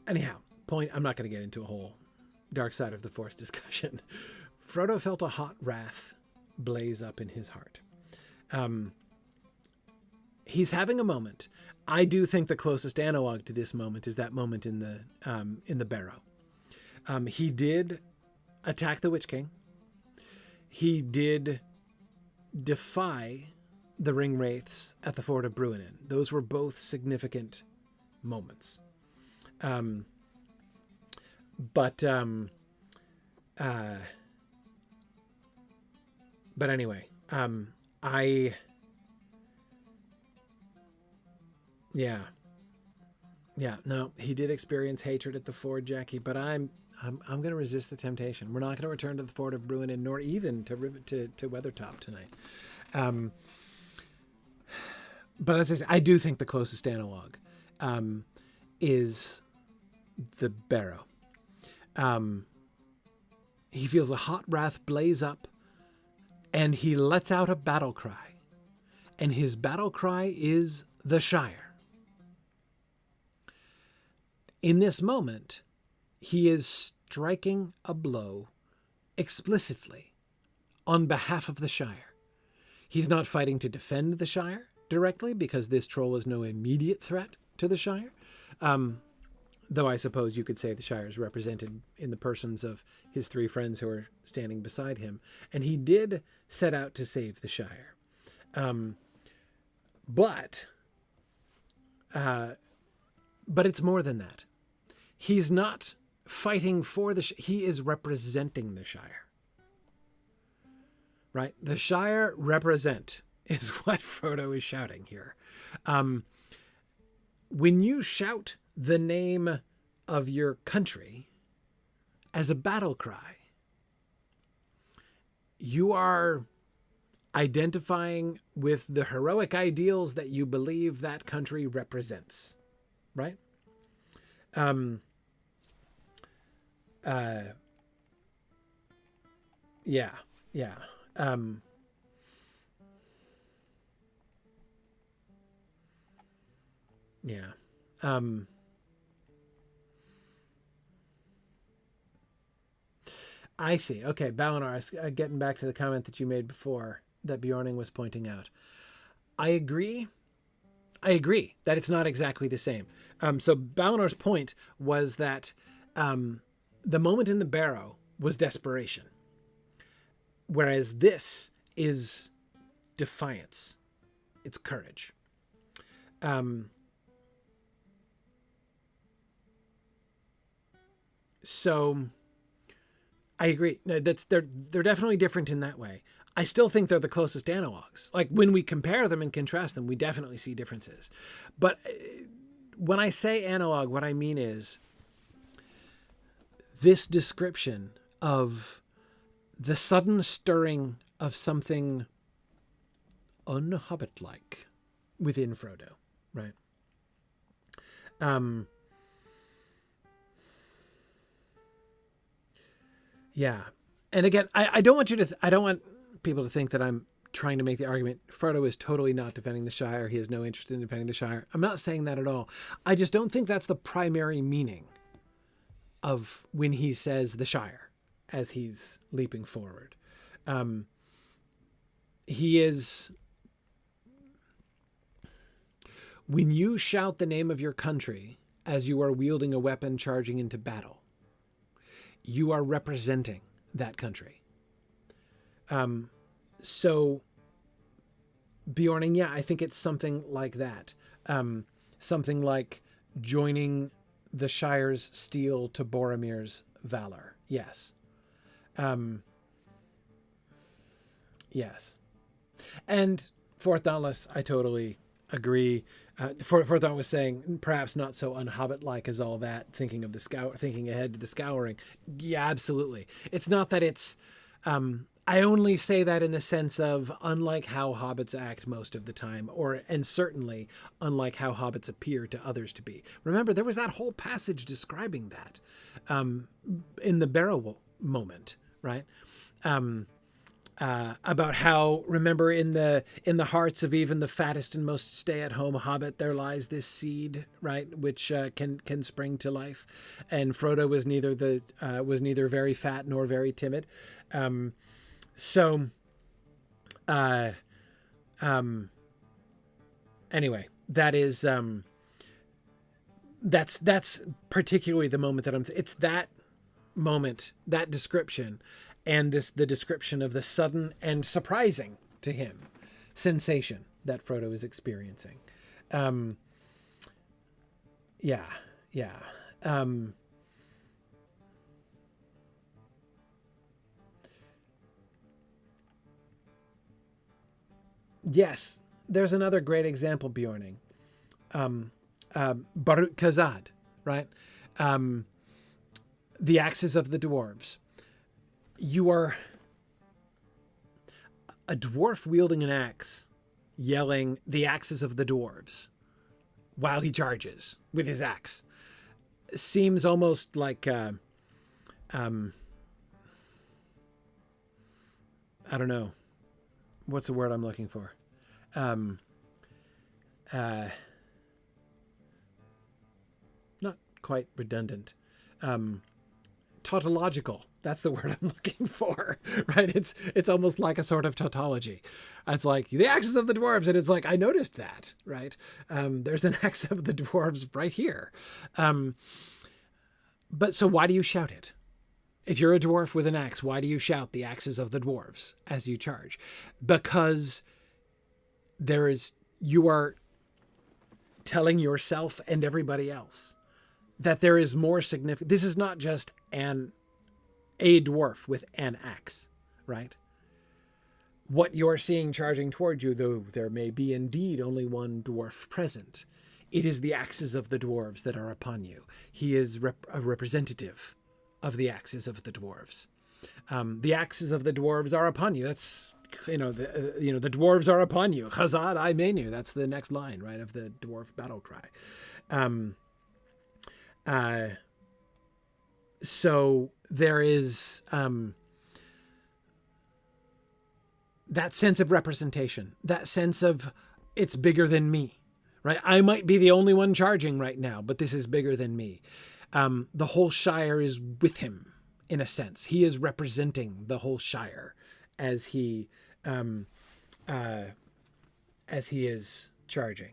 Anyhow, I'm not going to get into a whole dark side of the Force discussion. Frodo felt a hot wrath blaze up in his heart. He's having a moment. I do think the closest analog to this moment is that moment in the barrow. He did attack the Witch King. He did defy the ring wraiths at the fort of Bruinen. Those were both significant moments. But anyway, no, he did experience hatred at the ford, Jackie, but I'm going to resist the temptation. We're not going to return to the fort of Bruinen, nor even to Weathertop tonight. But as I say, I do think the closest analog is the barrow. He feels a hot wrath blaze up, and he lets out a battle cry. And his battle cry is the Shire. In this moment, he is striking a blow explicitly on behalf of the Shire. He's not fighting to defend the Shire directly, because this troll is no immediate threat to the Shire. Though I suppose you could say the Shire is represented in the persons of his three friends who are standing beside him. And he did set out to save the Shire. But it's more than that. He's not fighting for he is representing the Shire. Right? The Shire represent is what Frodo is shouting here. When you shout the name of your country as a battle cry, you are identifying with the heroic ideals that you believe that country represents, right? Yeah, yeah. Yeah. I see. Okay, Balinar, getting back to the comment that you made before that Bjorning was pointing out. I agree. I agree that it's not exactly the same. So Balinar's point was that the moment in the barrow was desperation, whereas this is defiance. It's courage. So I agree. No, they're definitely different in that way. I still think they're the closest analogs. Like when we compare them and contrast them, we definitely see differences. But when I say analog, what I mean is this description of the sudden stirring of something un-Hobbit-like within Frodo, right? Yeah. And again, I don't want I don't want people to think that I'm trying to make the argument Frodo is totally not defending the Shire. He has no interest in defending the Shire. I'm not saying that at all. I just don't think that's the primary meaning of when he says the Shire as he's leaping forward. He is, when you shout the name of your country as you are wielding a weapon charging into battle, you are representing that country. So Bjorning, yeah, I think it's something like that. Something like joining the Shire's steel to Boromir's valor. Yes. Yes. And Fourth Dauntless, I totally agree. Fourth Dauntless was saying perhaps not so un-Hobbit-like as all that, thinking ahead to the scouring. Yeah, absolutely. It's not that it's, I only say that in the sense of unlike how hobbits act most of the time, and certainly unlike how hobbits appear to others to be. Remember, there was that whole passage describing that in the barrow moment, right? About how, remember, in the hearts of even the fattest and most stay-at-home hobbit there lies this seed, right, which can spring to life, and Frodo was neither very fat nor very timid. Anyway, that is that's particularly the moment that it's that moment, that description, and the description of the sudden and surprising to him sensation that Frodo is experiencing. Yeah. Yes, there's another great example, Bjorning. Barut Kazad, right? The axes of the dwarves. You are a dwarf wielding an axe, yelling the axes of the dwarves while he charges with his axe. Seems almost like, I don't know. What's the word I'm looking for? Not quite redundant. Tautological. That's the word I'm looking for, right? It's almost like a sort of tautology. It's like the axes of the dwarves, and it's like, I noticed that, right? There's an axe of the dwarves right here. But so why do you shout it? If you're a dwarf with an axe, why do you shout the axes of the dwarves as you charge? Because you are telling yourself and everybody else that there is more significant. This is not just a dwarf with an axe, right? What you're seeing charging towards you, though there may be indeed only one dwarf present, it is the axes of the dwarves that are upon you. He is a representative of the axes of the dwarves. The axes of the dwarves are upon you. That's, the dwarves are upon you. Chazad I menu. That's the next line, right, of the dwarf battle cry. So there is that sense of representation, that sense of it's bigger than me, right? I might be the only one charging right now, but this is bigger than me. The whole Shire is with him, in a sense. He is representing the whole Shire as he is charging.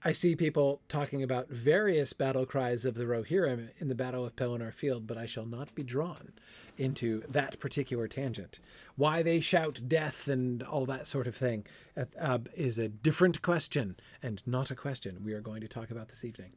I see people talking about various battle cries of the Rohirrim in the Battle of Pelennor Field, but I shall not be drawn into that particular tangent. Why they shout death and all that sort of thing is a different question, and not a question we are going to talk about this evening.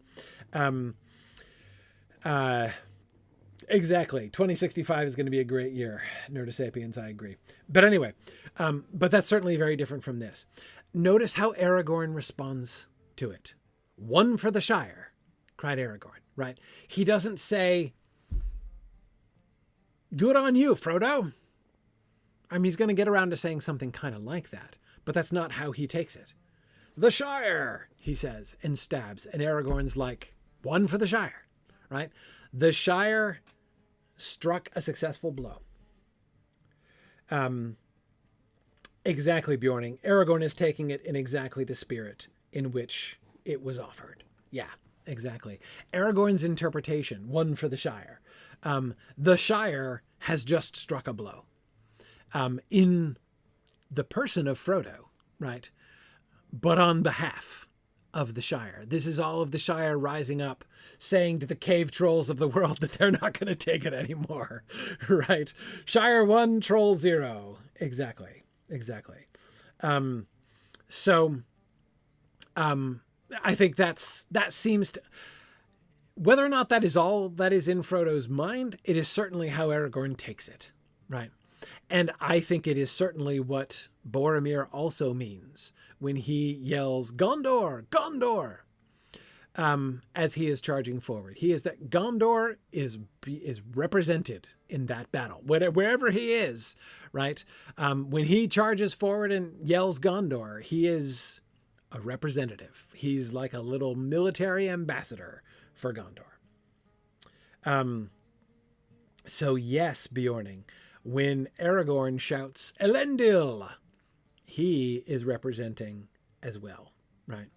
Exactly. 2065 is going to be a great year. Nerdosapiens, I agree. But anyway, but that's certainly very different from this. Notice how Aragorn responds to it. One for the Shire, cried Aragorn, right? He doesn't say, good on you, Frodo. I mean, he's going to get around to saying something kind of like that, but that's not how he takes it. The Shire, he says, and stabs. And Aragorn's like, one for the Shire, right? The Shire struck a successful blow. Exactly, Bjorning. Aragorn is taking it in exactly the spirit in which it was offered. Yeah, exactly. Aragorn's interpretation, one for the Shire. The Shire has just struck a blow. In the person of Frodo, right? But on behalf of the Shire. This is all of the Shire rising up, saying to the cave trolls of the world that they're not going to take it anymore, right? Shire 1, Troll 0. Exactly. I think that seems to, whether or not that is all that is in Frodo's mind, it is certainly how Aragorn takes it, right? And I think it is certainly what Boromir also means when he yells, Gondor, Gondor, as he is charging forward. He is that Gondor is represented in that battle, wherever he is, right? When he charges forward and yells Gondor, he is a representative. He's like a little military ambassador for Gondor. So yes, Bjorning, when Aragorn shouts Elendil, he is representing as well, right?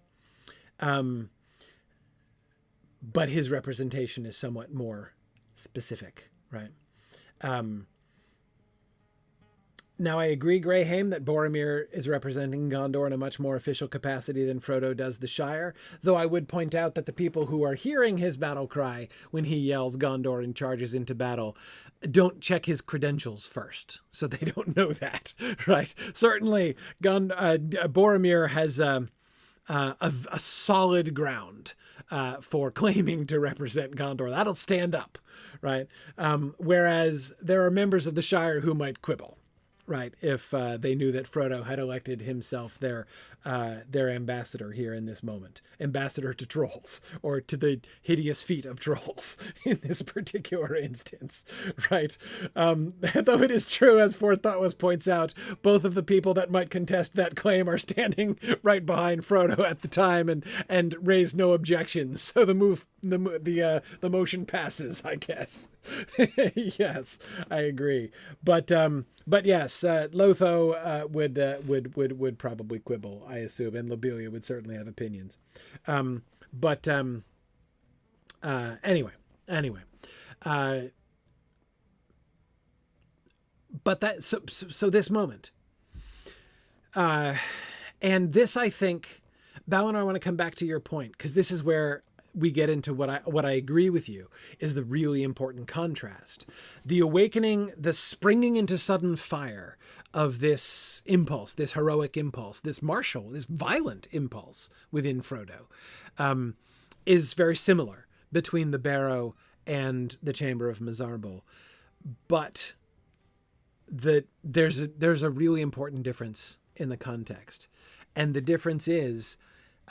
But his representation is somewhat more specific, right? Now, I agree, Graham, that Boromir is representing Gondor in a much more official capacity than Frodo does the Shire, though I would point out that the people who are hearing his battle cry when he yells Gondor and charges into battle don't check his credentials first, so they don't know that, right? Certainly, Boromir has a solid ground for claiming to represent Gondor. That'll stand up, right? Whereas there are members of the Shire who might quibble, right, if they knew that Frodo had elected himself their ambassador here in this moment, ambassador to trolls, or to the hideous feet of trolls in this particular instance, right? Though it is true, as Forthoughtless points out, both of the people that might contest that claim are standing right behind Frodo at the time and raise no objections, so the motion passes, I guess. Yes, I agree. But yes, Lotho would probably quibble, I assume, and Lobelia would certainly have opinions. Anyway. But that so this moment, and this, I think, Balin, I want to come back to your point, because this is where we get into what I agree with you is the really important contrast. The awakening, the springing into sudden fire of this impulse, this heroic impulse, this martial, this violent impulse within Frodo, is very similar between the Barrow and the Chamber of Mizarble. But there's a really important difference in the context. And the difference is,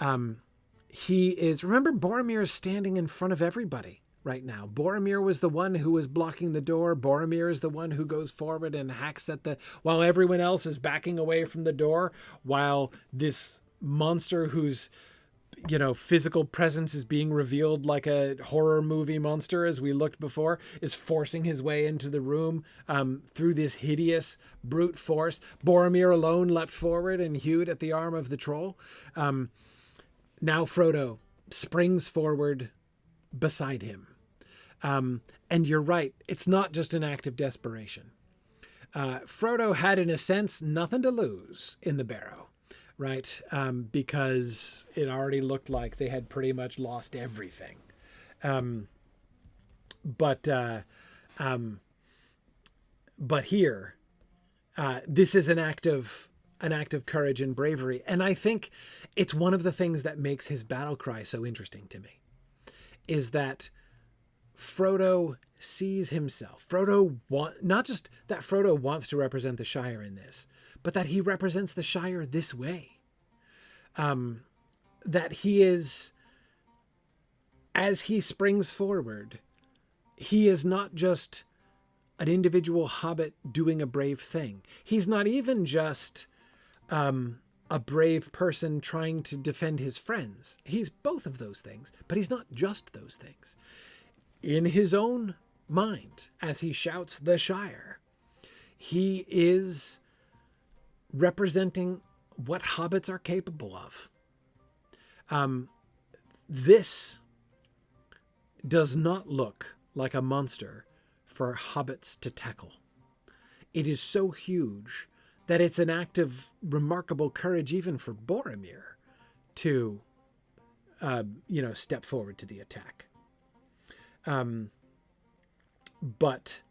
remember, Boromir is standing in front of everybody, right now. Boromir was the one who was blocking the door. Boromir is the one who goes forward and hacks at while everyone else is backing away from the door, while this monster whose physical presence is being revealed like a horror movie monster, as we looked before, is forcing his way into the room through this hideous brute force. Boromir alone leapt forward and hewed at the arm of the troll. Now Frodo springs forward beside him. And you're right, it's not just an act of desperation. Frodo had, in a sense, nothing to lose in the barrow. Right? Because it already looked like they had pretty much lost everything. But here, this is an act of courage and bravery. And I think it's one of the things that makes his battle cry so interesting to me, is that Frodo sees himself. Not just that Frodo wants to represent the Shire in this, but that he represents the Shire this way. That he is, as he springs forward, he is not just an individual hobbit doing a brave thing. He's not even just a brave person trying to defend his friends. He's both of those things, but he's not just those things. In his own mind, as he shouts the Shire, he is representing what hobbits are capable of. This does not look like a monster for hobbits to tackle. It is so huge that it's an act of remarkable courage even for Boromir to, step forward to the attack. But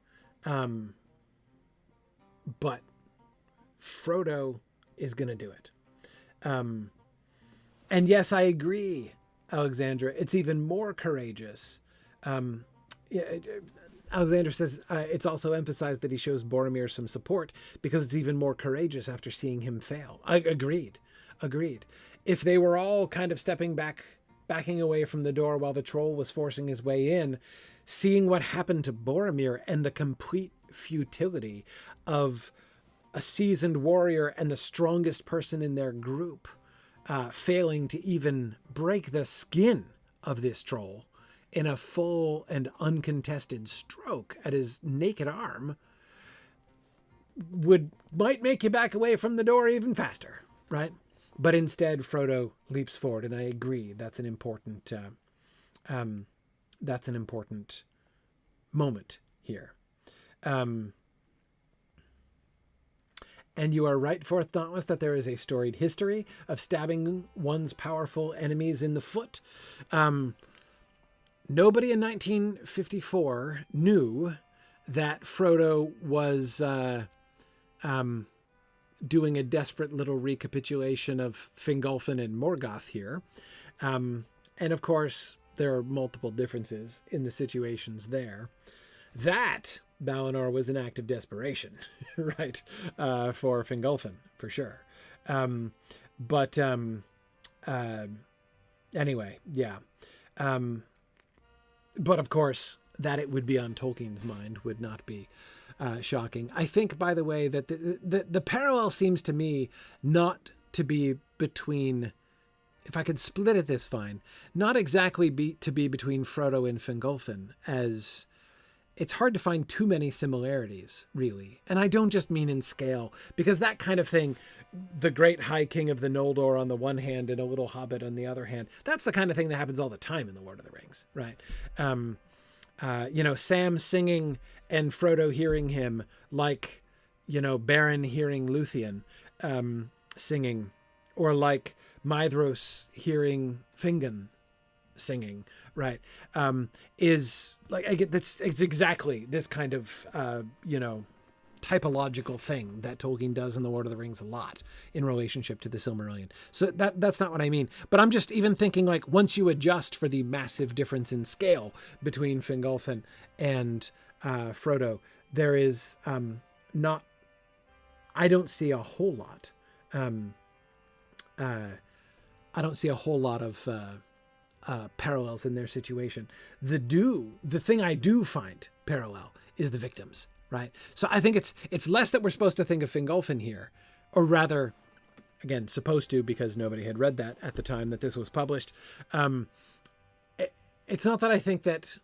Frodo is going to do it. And yes, I agree, Alexandra. It's even more courageous. Alexander says it's also emphasized that he shows Boromir some support because it's even more courageous after seeing him fail. Agreed. If they were all kind of backing away from the door while the troll was forcing his way in, seeing what happened to Boromir and the complete futility of a seasoned warrior and the strongest person in their group failing to even break the skin of this troll in a full and uncontested stroke at his naked arm might make you back away from the door even faster, right? But instead, Frodo leaps forward, and I agree that's an important moment here. And you are right, Fourth Dauntless, that there is a storied history of stabbing one's powerful enemies in the foot. Nobody in 1954 knew that Frodo was doing a desperate little recapitulation of Fingolfin and Morgoth here. And of course, there are multiple differences in the situations there. That, Balinor, was an act of desperation, right? For Fingolfin, for sure. Anyway, yeah. But of course, that it would be on Tolkien's mind would not be shocking. I think, by the way, that the parallel seems to me not to be between, if I could split it this fine, not exactly to be between Frodo and Fingolfin, as it's hard to find too many similarities, really. And I don't just mean in scale, because that kind of thing, the great High King of the Noldor on the one hand and a little hobbit on the other hand, that's the kind of thing that happens all the time in The Lord of the Rings, right? Sam singing and Frodo hearing him, like, Beren hearing Luthien singing, or like Maedhros hearing Fingon singing, right? Is like, it's exactly this kind of, typological thing that Tolkien does in The Lord of the Rings a lot in relationship to the Silmarillion. So that's not what I mean, but I'm just even thinking, like, once you adjust for the massive difference in scale between Fingolfin and Frodo, there is I don't see a whole lot. I don't see a whole lot parallels in their situation. The thing I do find parallel is the victims, right? So I think it's less that we're supposed to think of Fingolfin here, or rather, again, supposed to, because nobody had read that at the time that this was published. It's not that I think that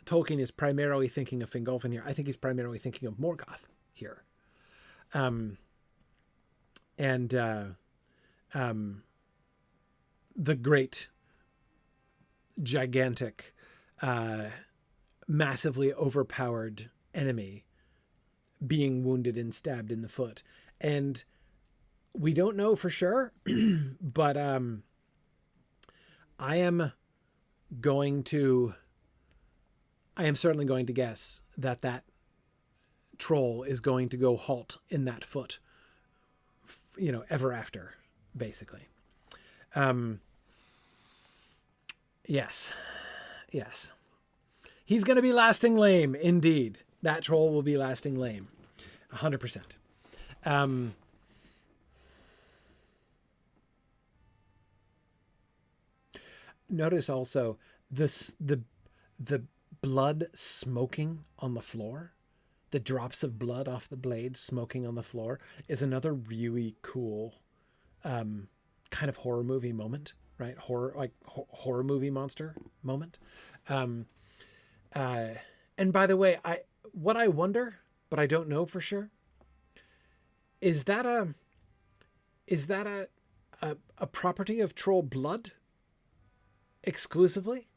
Tolkien is primarily thinking of Fingolfin here. I think he's primarily thinking of Morgoth here. The great, gigantic, massively overpowered enemy being wounded and stabbed in the foot. And we don't know for sure, but I am certainly going to guess that troll is going to go halt in that foot, ever after, basically. Yes. He's going to be lasting lame, indeed. That troll will be lasting lame. 100%. Notice also the blood smoking on the floor. The drops of blood off the blade smoking on the floor is another really cool kind of horror movie moment, right? Horror movie monster moment. And by the way, what I wonder, but I don't know for sure, is that a property of troll blood exclusively?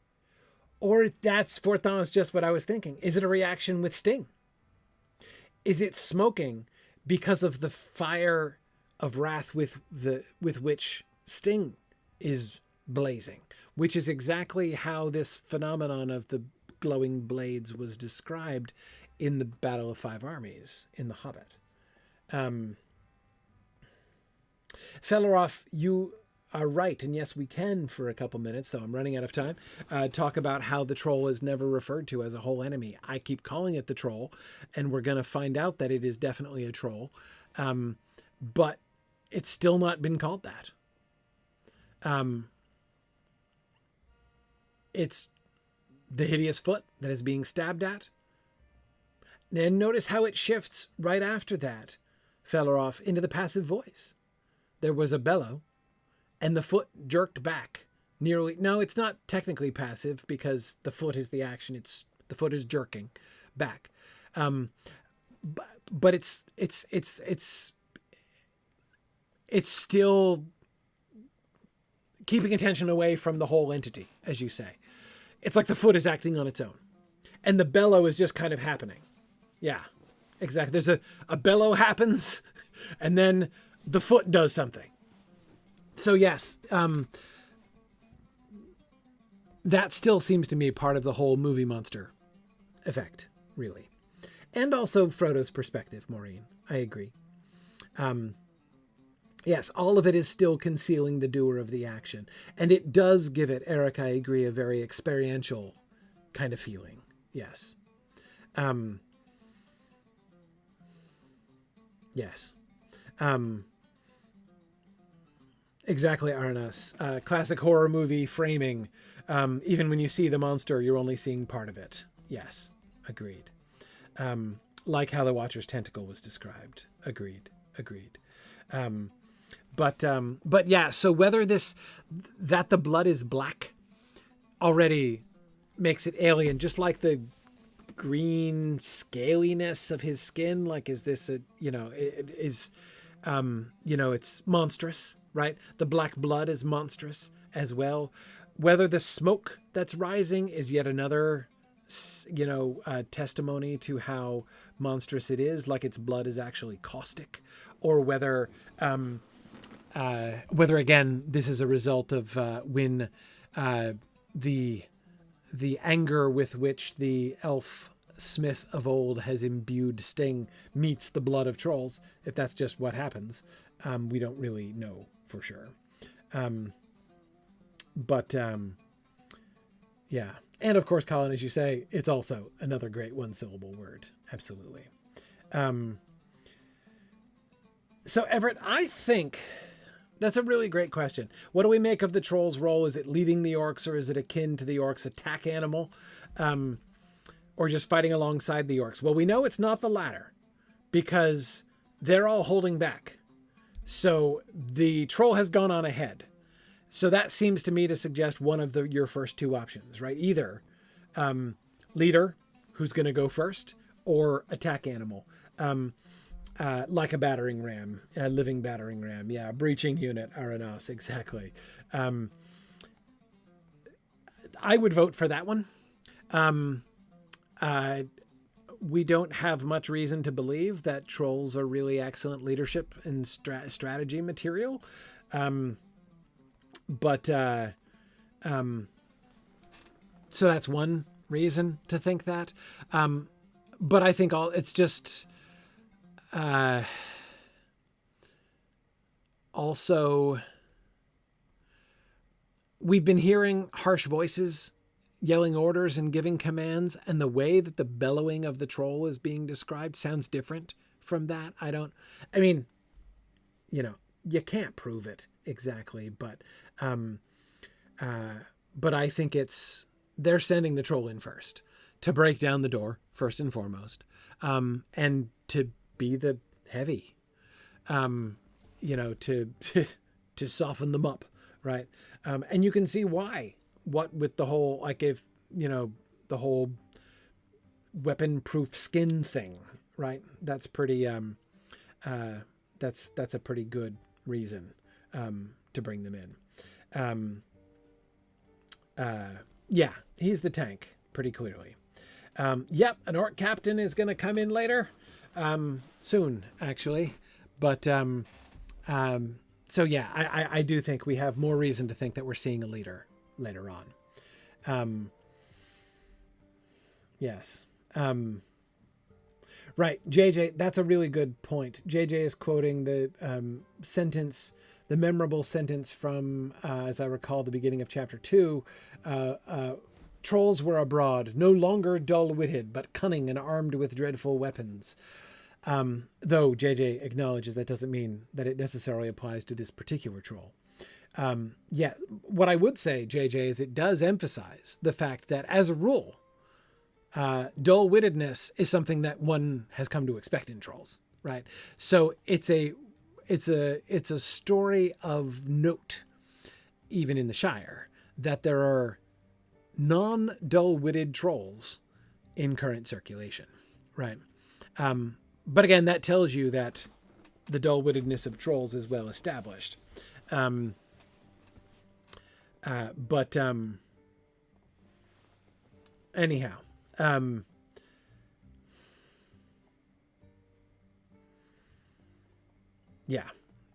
Or that's, for Thomas, just what I was thinking. Is it a reaction with sting? Is it smoking because of the fire of wrath with which sting is blazing, which is exactly how this phenomenon of the glowing blades was described in the Battle of Five Armies in The Hobbit. Felaroff, you are right, and yes, we can, for a couple minutes, though I'm running out of time, talk about how the troll is never referred to as a whole enemy. I keep calling it the troll, and we're going to find out that it is definitely a troll, but it's still not been called that. It's the hideous foot that is being stabbed at. And notice how it shifts right after that, Felaroff, into the passive voice. There was a bellow, and the foot jerked back nearly. No, it's not technically passive because the foot is the action. The foot is jerking back. But it's still keeping attention away from the whole entity, as you say. It's like the foot is acting on its own, and the bellow is just kind of happening. Yeah, exactly. There's a bellow happens, and then the foot does something. So yes, that still seems to me part of the whole movie monster effect, really. And also Frodo's perspective, Maureen. I agree. Yes, all of it is still concealing the doer of the action. And it does give it, Eric, I agree, a very experiential kind of feeling. Yes. Yes. Exactly, Arnas. Classic horror movie framing. Even when you see the monster, you're only seeing part of it. Yes, agreed. Like how the Watcher's tentacle was described. Agreed. But yeah, so whether that the blood is black already makes it alien, just like the green scaliness of his skin. Like, is this it's monstrous, right? The black blood is monstrous as well. Whether the smoke that's rising is yet another, testimony to how monstrous it is, like its blood is actually caustic, or whether again, this is a result of when the anger with which the elf smith of old has imbued sting meets the blood of trolls. If that's just what happens, we don't really know for sure. Yeah. And of course, Colin, as you say, it's also another great one-syllable word. Absolutely. So Everett, I think That's a really great question. What do we make of the troll's role? Is it leading the orcs, or is it akin to the orcs' attack animal? Or just fighting alongside the orcs? Well, we know it's not the latter, because they're all holding back. So the troll has gone on ahead. So that seems to me to suggest one of your first two options, right? Either leader, who's going to go first, or attack animal. Like a battering ram, a living battering ram. Yeah, breaching unit, Aranas, exactly. I would vote for that one. We don't have much reason to believe that trolls are really excellent leadership and strategy material. So that's one reason to think that. But I think it's just... also, we've been hearing harsh voices yelling orders and giving commands, and the way that the bellowing of the troll is being described sounds different from that. I mean, you can't prove it exactly, but I think they're sending the troll in first to break down the door first and foremost, and to be the heavy, to soften them up. Right. And you can see why, what with the whole, like, if, the whole weapon proof skin thing, right. That's pretty, that's a pretty good reason, to bring them in. Yeah, he's the tank pretty clearly. Yep. An orc captain is going to come in later. Soon, actually. But so yeah, I do think we have more reason to think that we're seeing a leader later on. Yes. Right. JJ, that's a really good point. JJ is quoting the sentence, the memorable sentence from, as I recall, the beginning of chapter 2, trolls were abroad, no longer dull-witted, but cunning and armed with dreadful weapons. Though JJ acknowledges that doesn't mean that it necessarily applies to this particular troll. Yeah, what I would say, JJ, is it does emphasize the fact that, as a rule, dull-wittedness is something that one has come to expect in trolls, right? So it's a story of note, even in the Shire, that there are non-dull-witted trolls in current circulation, right? But again, that tells you that the dull-wittedness of trolls is well established. Anyhow, yeah.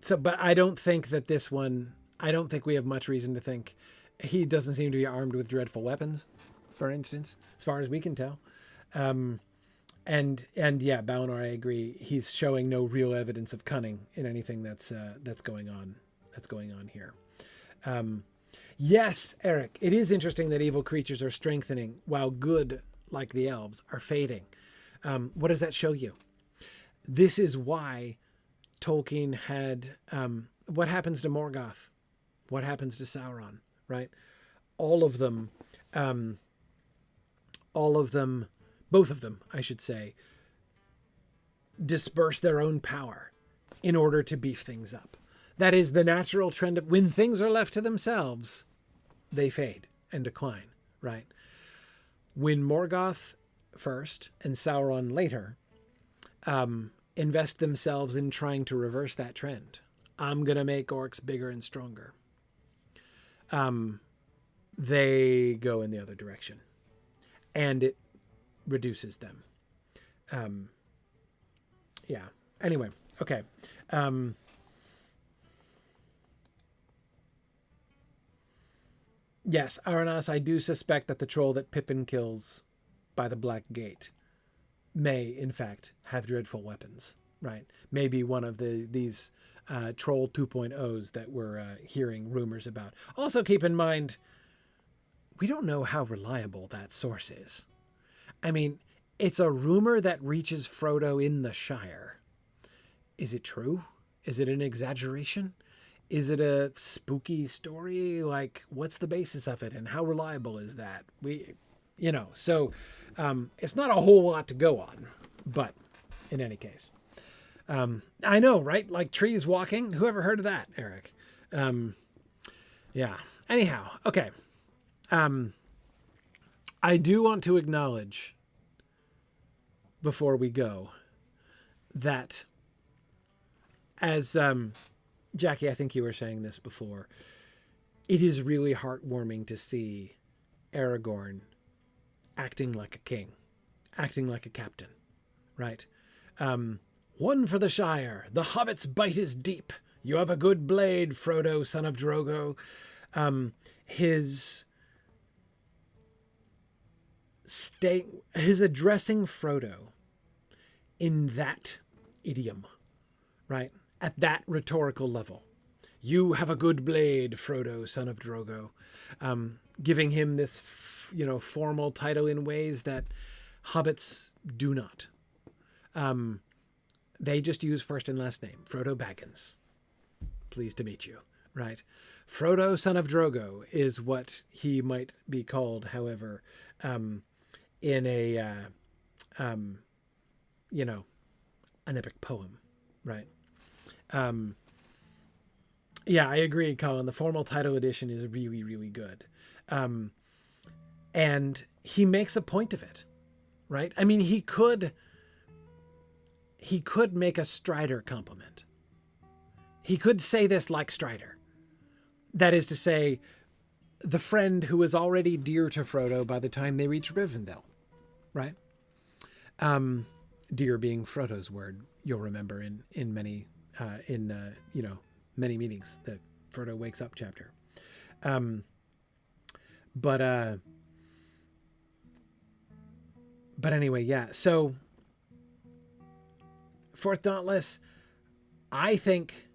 So, but I don't think that this one, I don't think we have much reason to think he doesn't seem to be armed with dreadful weapons, for instance, as far as we can tell. And yeah, Balnor, I agree. He's showing no real evidence of cunning in anything that's going on here. Yes, Eric, it is interesting that evil creatures are strengthening while good, like the elves, are fading. What does that show you? This is why Tolkien had, what happens to Morgoth? What happens to Sauron, right? All of them, both of them, I should say, disperse their own power in order to beef things up. That is the natural trend of when things are left to themselves, they fade and decline, right? When Morgoth first and Sauron later invest themselves in trying to reverse that trend, I'm going to make orcs bigger and stronger. They go in the other direction, and it reduces them. Yeah. Anyway. Okay. Yes, Aranas, I do suspect that the troll that Pippin kills by the Black Gate may, in fact, have dreadful weapons, right? Maybe one of these troll 2.0s that we're hearing rumors about. Also, keep in mind, we don't know how reliable that source is. I mean, it's a rumor that reaches Frodo in the Shire. Is it true? Is it an exaggeration? Is it a spooky story? Like, what's the basis of it and how reliable is that? So it's not a whole lot to go on, but in any case, I know, right? Like trees walking. Who ever heard of that, Eric? Yeah. Anyhow, okay. I do want to acknowledge before we go that as, Jackie, I think you were saying this before, it is really heartwarming to see Aragorn acting like a king, acting like a captain, right? One for the Shire. The Hobbit's bite is deep. You have a good blade, Frodo, son of Drogo. His addressing Frodo in that idiom, right? At that rhetorical level. You have a good blade, Frodo, son of Drogo. Giving him this, formal title in ways that hobbits do not. They just use first and last name. Frodo Baggins. Pleased to meet you, right? Frodo, son of Drogo is what he might be called, however, in an epic poem, right? Yeah, I agree, Colin. The formal title edition is really, really good. And he makes a point of it, right? I mean, he could make a Strider compliment. He could say this like Strider. That is to say, the friend who was already dear to Frodo by the time they reach Rivendell, right? Dear being Frodo's word, you'll remember in many many meetings, the Frodo wakes up chapter. But anyway, yeah. So Fourth Dauntless, I think.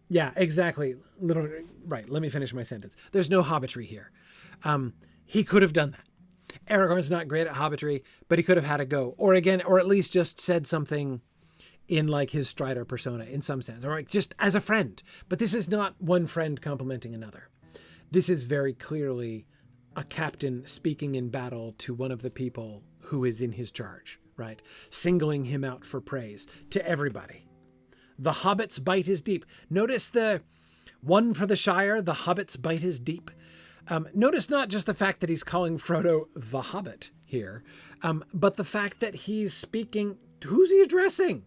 Yeah, exactly. Right. Let me finish my sentence. There's no hobbitry here. He could have done that. Aragorn's not great at hobbitry, but he could have had a go, or at least just said something in like his Strider persona in some sense, or like just as a friend. But this is not one friend complimenting another. This is very clearly a captain speaking in battle to one of the people who is in his charge, right? Singling him out for praise to everybody. The Hobbit's bite is deep. Notice the one for the Shire, the Hobbit's bite is deep. Notice not just the fact that he's calling Frodo the Hobbit here, but the fact that he's speaking, who's he addressing?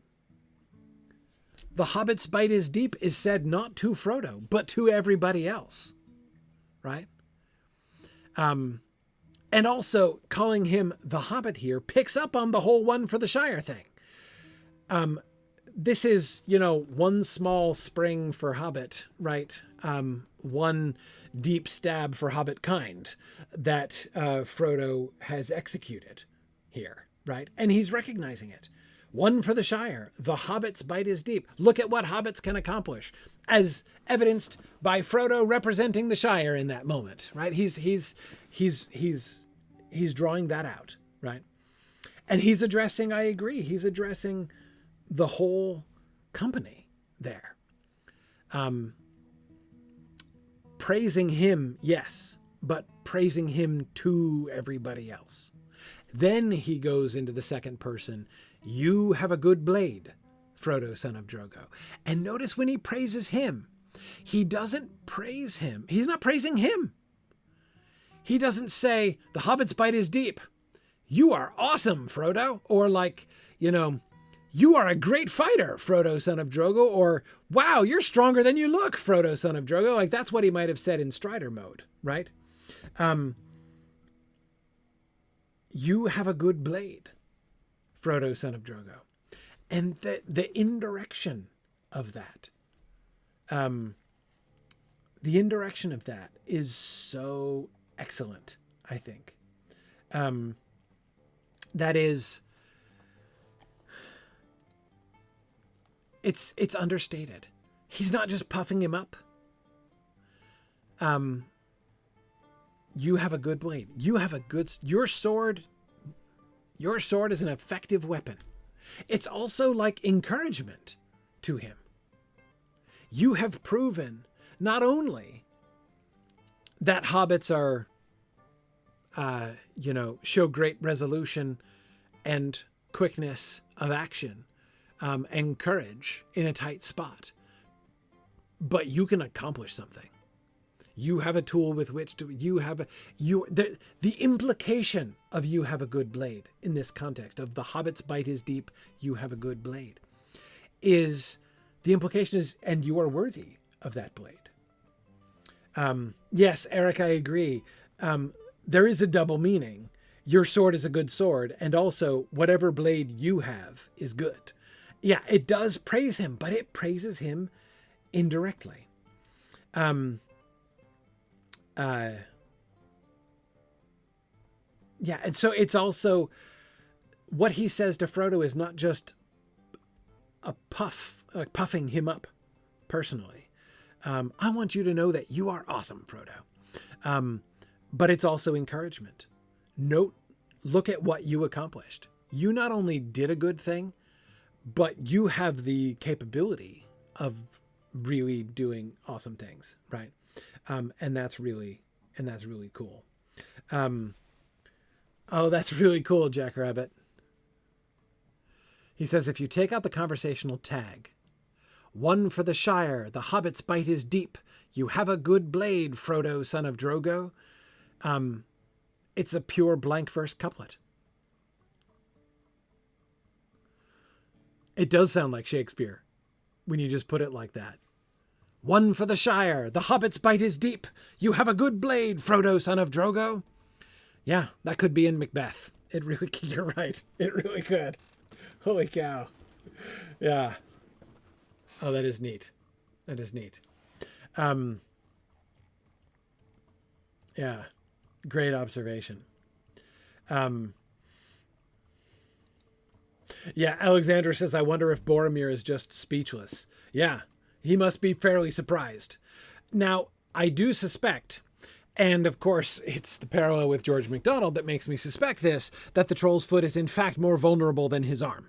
The Hobbit's bite is deep is said not to Frodo, but to everybody else, right? And also calling him the Hobbit here picks up on the whole one for the Shire thing. This is, one small spring for Hobbit, right? One deep stab for Hobbit kind that Frodo has executed here, right? And he's recognizing it. One for the Shire. The Hobbit's bite is deep. Look at what hobbits can accomplish, as evidenced by Frodo representing the Shire in that moment, right? He's drawing that out, right? And he's addressing, I agree, he's addressing the whole company there. Praising him, yes, but praising him to everybody else. Then he goes into the second person. You have a good blade, Frodo, son of Drogo. And notice when he praises him, he doesn't praise him. He's not praising him. He doesn't say, the Hobbit's bite is deep. You are awesome, Frodo. Or like, you are a great fighter, Frodo, son of Drogo. Or, wow, you're stronger than you look, Frodo, son of Drogo. Like, that's what he might have said in Strider mode, right? You have a good blade, Frodo, son of Drogo. And the indirection of that, is so excellent, I think. That is, it's understated. He's not just puffing him up. You have a good blade. Your sword is an effective weapon. It's also like encouragement to him, you have proven not only that hobbits are, show great resolution and quickness of action, and courage in a tight spot, but you can accomplish something. You have a tool with which to, the implication of you have a good blade in this context of the hobbit's bite is deep, you have a good blade, is the implication is, and you are worthy of that blade. Yes, Eric, I agree. There is a double meaning. Your sword is a good sword, and also whatever blade you have is good. Yeah, it does praise him, but it praises him indirectly. Yeah, and so it's also what he says to Frodo is not just a puffing him up personally. I want you to know that you are awesome, Frodo. But it's also encouragement. Look at what you accomplished. You not only did a good thing, but you have the capability of really doing awesome things, right? And that's really cool. Oh, that's really cool, Jackrabbit. He says, if you take out the conversational tag, one for the Shire, the hobbit's bite is deep, you have a good blade, Frodo, son of Drogo. It's a pure blank verse couplet. It does sound like Shakespeare when you just put it like that. One for the Shire, the hobbit's bite is deep, you have a good blade, Frodo, son of Drogo. Yeah, that could be in Macbeth. You're right. It really could. Holy cow. Yeah. Oh, that is neat. That is neat. Yeah. Great observation. Yeah, Alexander says, I wonder if Boromir is just speechless. Yeah, he must be fairly surprised. Now, I do suspect, and of course it's the parallel with George MacDonald that makes me suspect this, that the troll's foot is in fact more vulnerable than his arm.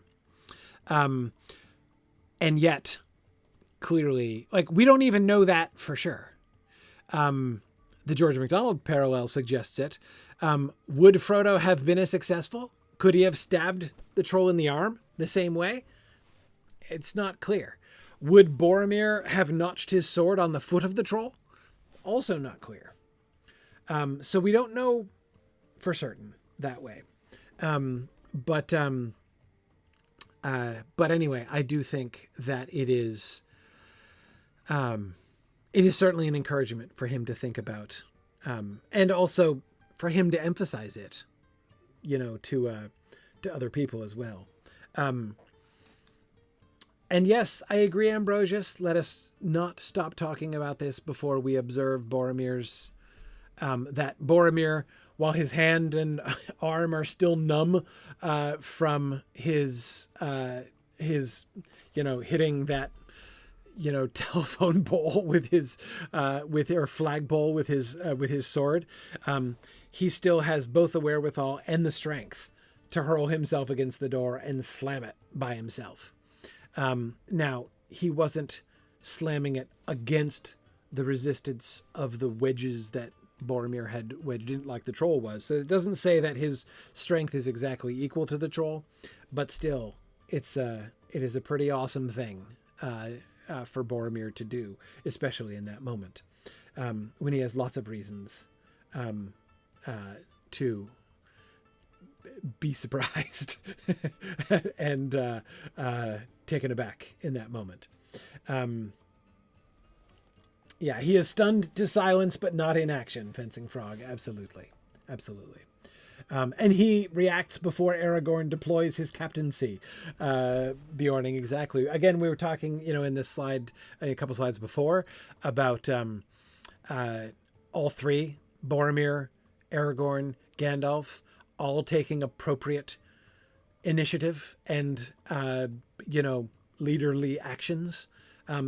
And yet, clearly, like, we don't even know that for sure. The George MacDonald parallel suggests it. Would Frodo have been as successful? Could he have stabbed the troll in the arm the same way? It's not clear. Would Boromir have notched his sword on the foot of the troll? Also not clear. So we don't know for certain that way. But anyway, I do think that it is certainly an encouragement for him to think about, and also for him to emphasize it, to other people as well. And yes, I agree, Ambrosius. Let us not stop talking about this before we observe Boromir's, that Boromir, while his hand and arm are still numb, from his hitting that, telephone pole with his, or flagpole with his sword, he still has both the wherewithal and the strength to hurl himself against the door and slam it by himself. Now, he wasn't slamming it against the resistance of the wedges that Boromir had wedged in, like the troll was. So it doesn't say that his strength is exactly equal to the troll, but still, it is a pretty awesome thing for Boromir to do, especially in that moment, when he has lots of reasons to be surprised and taken aback in that moment. Yeah, he is stunned to silence, but not in action, Fencing Frog. Absolutely. Absolutely. And he reacts before Aragorn deploys his captaincy. Bjorning, exactly. Again, we were talking, in this slide, a couple slides before, about all three, Boromir, Aragorn, Gandalf, all taking appropriate initiative and, leaderly actions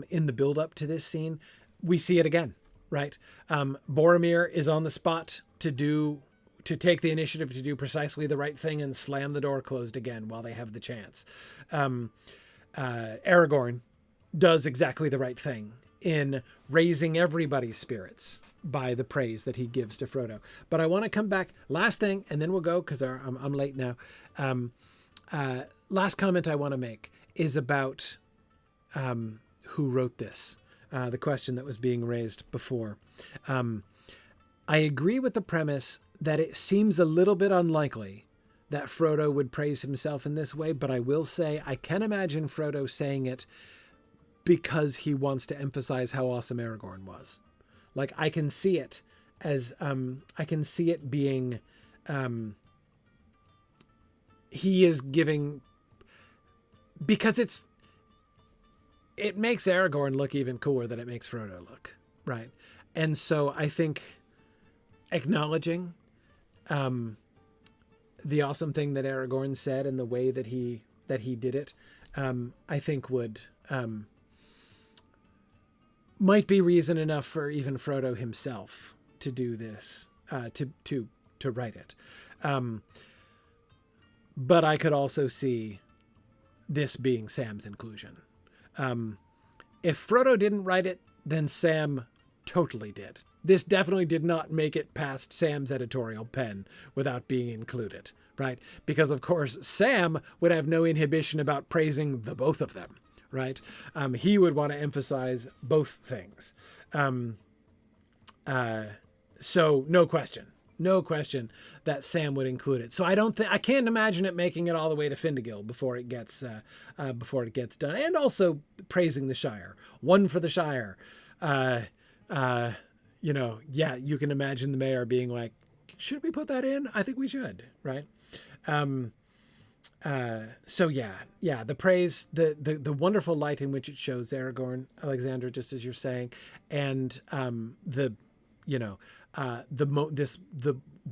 in the build-up to this scene. We see it again, right? Boromir is on the spot to take the initiative to do precisely the right thing and slam the door closed again while they have the chance. Aragorn does exactly the right thing in raising everybody's spirits by the praise that he gives to Frodo. But I want to come back, last thing, and then we'll go because I'm late now. Last comment I want to make is about who wrote this, the question that was being raised before. I agree with the premise that it seems a little bit unlikely that Frodo would praise himself in this way, but I will say I can imagine Frodo saying it because he wants to emphasize how awesome Aragorn was. Like, I can see it as, I can see it being, he is giving, because it makes Aragorn look even cooler than it makes Frodo look, right? And so I think acknowledging the awesome thing that Aragorn said and the way that he did it, I think would might be reason enough for even Frodo himself to do this, to write it. But I could also see this being Sam's inclusion. If Frodo didn't write it, then Sam totally did. This definitely did not make it past Sam's editorial pen without being included, right? Because, of course, Sam would have no inhibition about praising the both of them, right? He would want to emphasize both things. So no question that Sam would include it. So I can't imagine it making it all the way to Findegil before it gets done. And also praising the Shire, one for the Shire. You can imagine the mayor being like, should we put that in? I think we should, right? The praise, the wonderful light in which it shows Aragorn, Alexander, just as you're saying, and the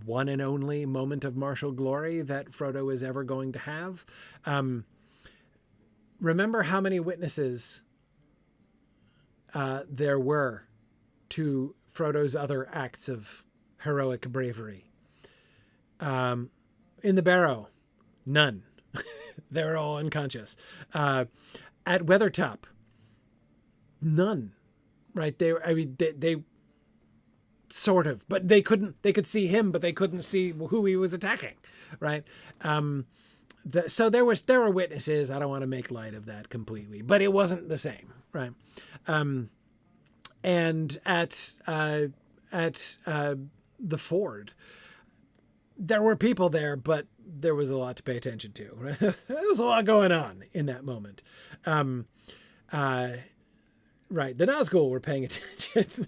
one and only moment of martial glory that Frodo is ever going to have. Remember how many witnesses there were to Frodo's other acts of heroic bravery. In the Barrow, none. They're all unconscious. At Weathertop, none. Right? They sort of, but they could see him, but they couldn't see who he was attacking. Right? So there were witnesses. I don't want to make light of that completely, but it wasn't the same. Right? And at the ford, there were people there, but there was a lot to pay attention to. There was a lot going on in that moment. Right. The Nazgul were paying attention.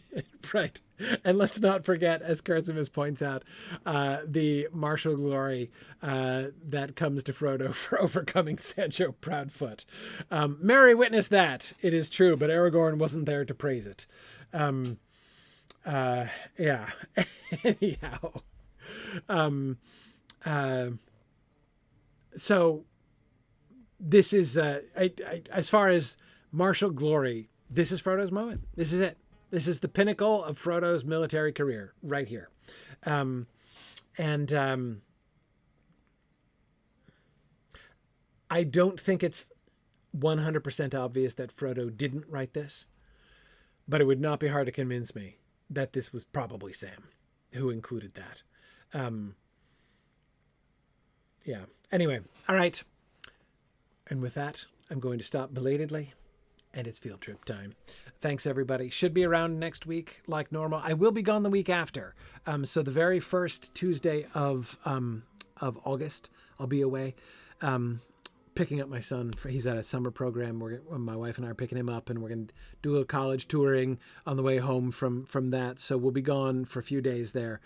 Right. And let's not forget, as Kurzimus points out, the martial glory that comes to Frodo for overcoming Sancho Proudfoot. Merry witness that, it is true, but Aragorn wasn't there to praise it. Yeah. Anyhow. So this is, as far as martial glory, this is Frodo's moment. This is it. This is the pinnacle of Frodo's military career right here. I don't think it's 100% obvious that Frodo didn't write this, but it would not be hard to convince me that this was probably Sam who included that. Yeah. Anyway. All right. And with that, I'm going to stop belatedly, and it's field trip time. Thanks, everybody. Should be around next week like normal. I will be gone the week after. So the very first Tuesday of August, I'll be away, picking up my son. He's at a summer program. My wife and I are picking him up, and we're going to do a little college touring on the way home from that. So we'll be gone for a few days there.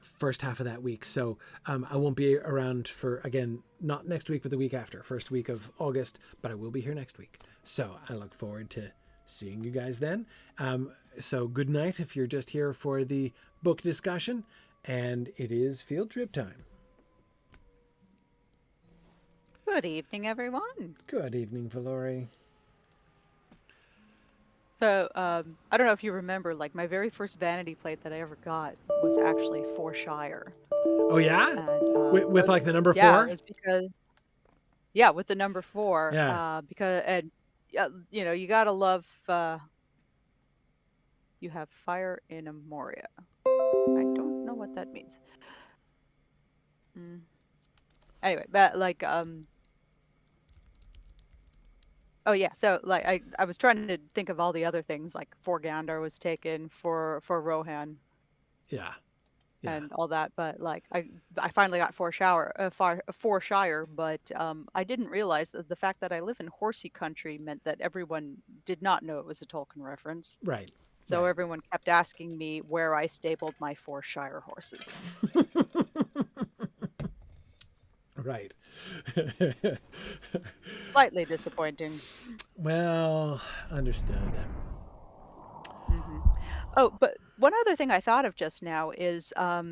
First half of that week. So I won't be around for, again, not next week, but the week after, first week of August, but I will be here next week. So I look forward to seeing you guys then. So good night if you're just here for the book discussion, and it is field trip time. Good evening, everyone. Good evening, Valori. So, I don't know if you remember, like, my very first vanity plate that I ever got was actually for Shire. Oh, yeah? And, with like the number 4? Yeah, it was because, with the number 4. Yeah. Because, and, you know, you gotta love You have fire in Amoria. I don't know what that means. Anyway, that like oh yeah, so like I was trying to think of all the other things like for Gandar was taken for Rohan Yeah. Yeah. and all that, but like I finally got for Shire, but I didn't realize that the fact that I live in horsey country meant that everyone did not know it was a Tolkien reference. Right. So Right. everyone kept asking me where I stabled my 4 Shire horses. Right. Slightly disappointing. Well, understood. hmm Oh, but one other thing I thought of just now is I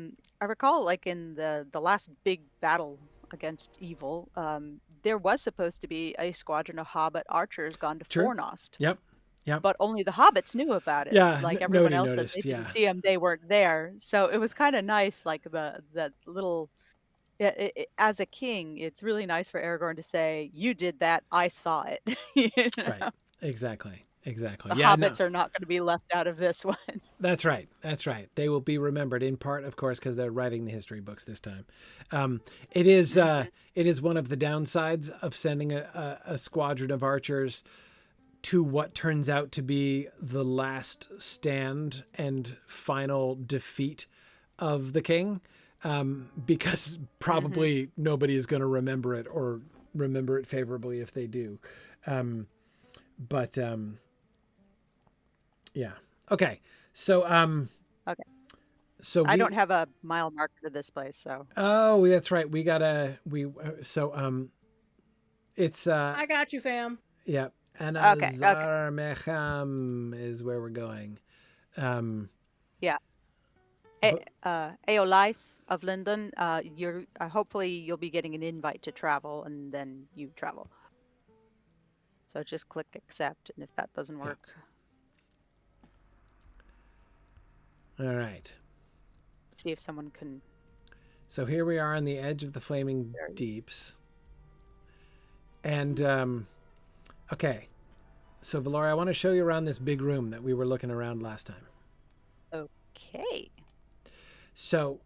recall like in the last big battle against evil, there was supposed to be a squadron of Hobbit archers gone to True. Fornost, Yep. Yep. but only the Hobbits knew about it. Yeah. Like everyone Nobody else said they noticed. didn't Yeah. see them, they weren't there. So it was kind of nice, like that little. Yeah, as a king, it's really nice for Aragorn to say, "You did that. I saw it." You Right. know? Exactly. Exactly. The Yeah. No. hobbits are not going to be left out of this one. That's right. That's right. They will be remembered in part, of course, because they're writing the history books this time. It is Mhm. it is one of the downsides of sending a squadron of archers to what turns out to be the last stand and final defeat of the king, because Mhm. probably nobody is going to remember it or remember it favorably if they do. But yeah. Okay. So Okay. so I don't we have a mile marker to this place, so oh, that's right. We gotta it's I got you, fam. yeah, okay, okay, Anazar Mecham is where we're going. Um yeah. but Aeolais of Linden, you're hopefully you'll be getting an invite to travel, and then you travel. So just click accept, and if that doesn't yeah. work, All right. see if someone can. So here we are on the edge of the flaming There you deeps. And okay. So Valoria, I want to show you around this big room that we were looking around last time. Okay. So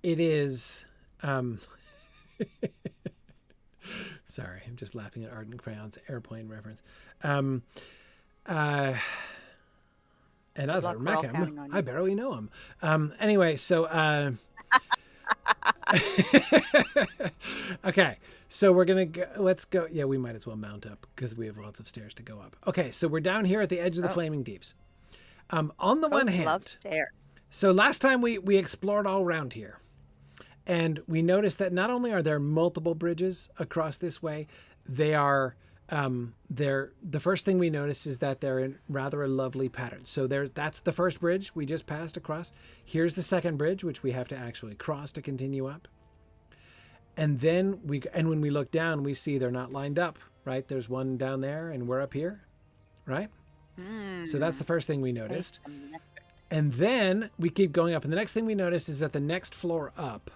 it is sorry, I'm just laughing at Ardent Crayon's airplane reference. Um and Good Azar luck. We're all Mecham, counting on I you. barely know him. Anyway, so okay, so we're gonna go, let's go. Yeah, we might as well mount up because we have lots of stairs to go up. Okay, so we're down here at the edge of the Oh, flaming deeps. On the one folks love hand, stairs. so last time we explored all around here, and we noticed that not only are there multiple bridges across this way, they are they're the first thing we notice is that they're in rather a lovely pattern. So that's the first bridge we just passed across. Here's the second bridge, which we have to actually cross to continue up. And then when we look down, we see they're not lined up, right? There's one down there and we're up here, right? So that's the Hmm. first thing we noticed. Asymmetric. And then we keep going up. And the next thing we noticed is that the next floor up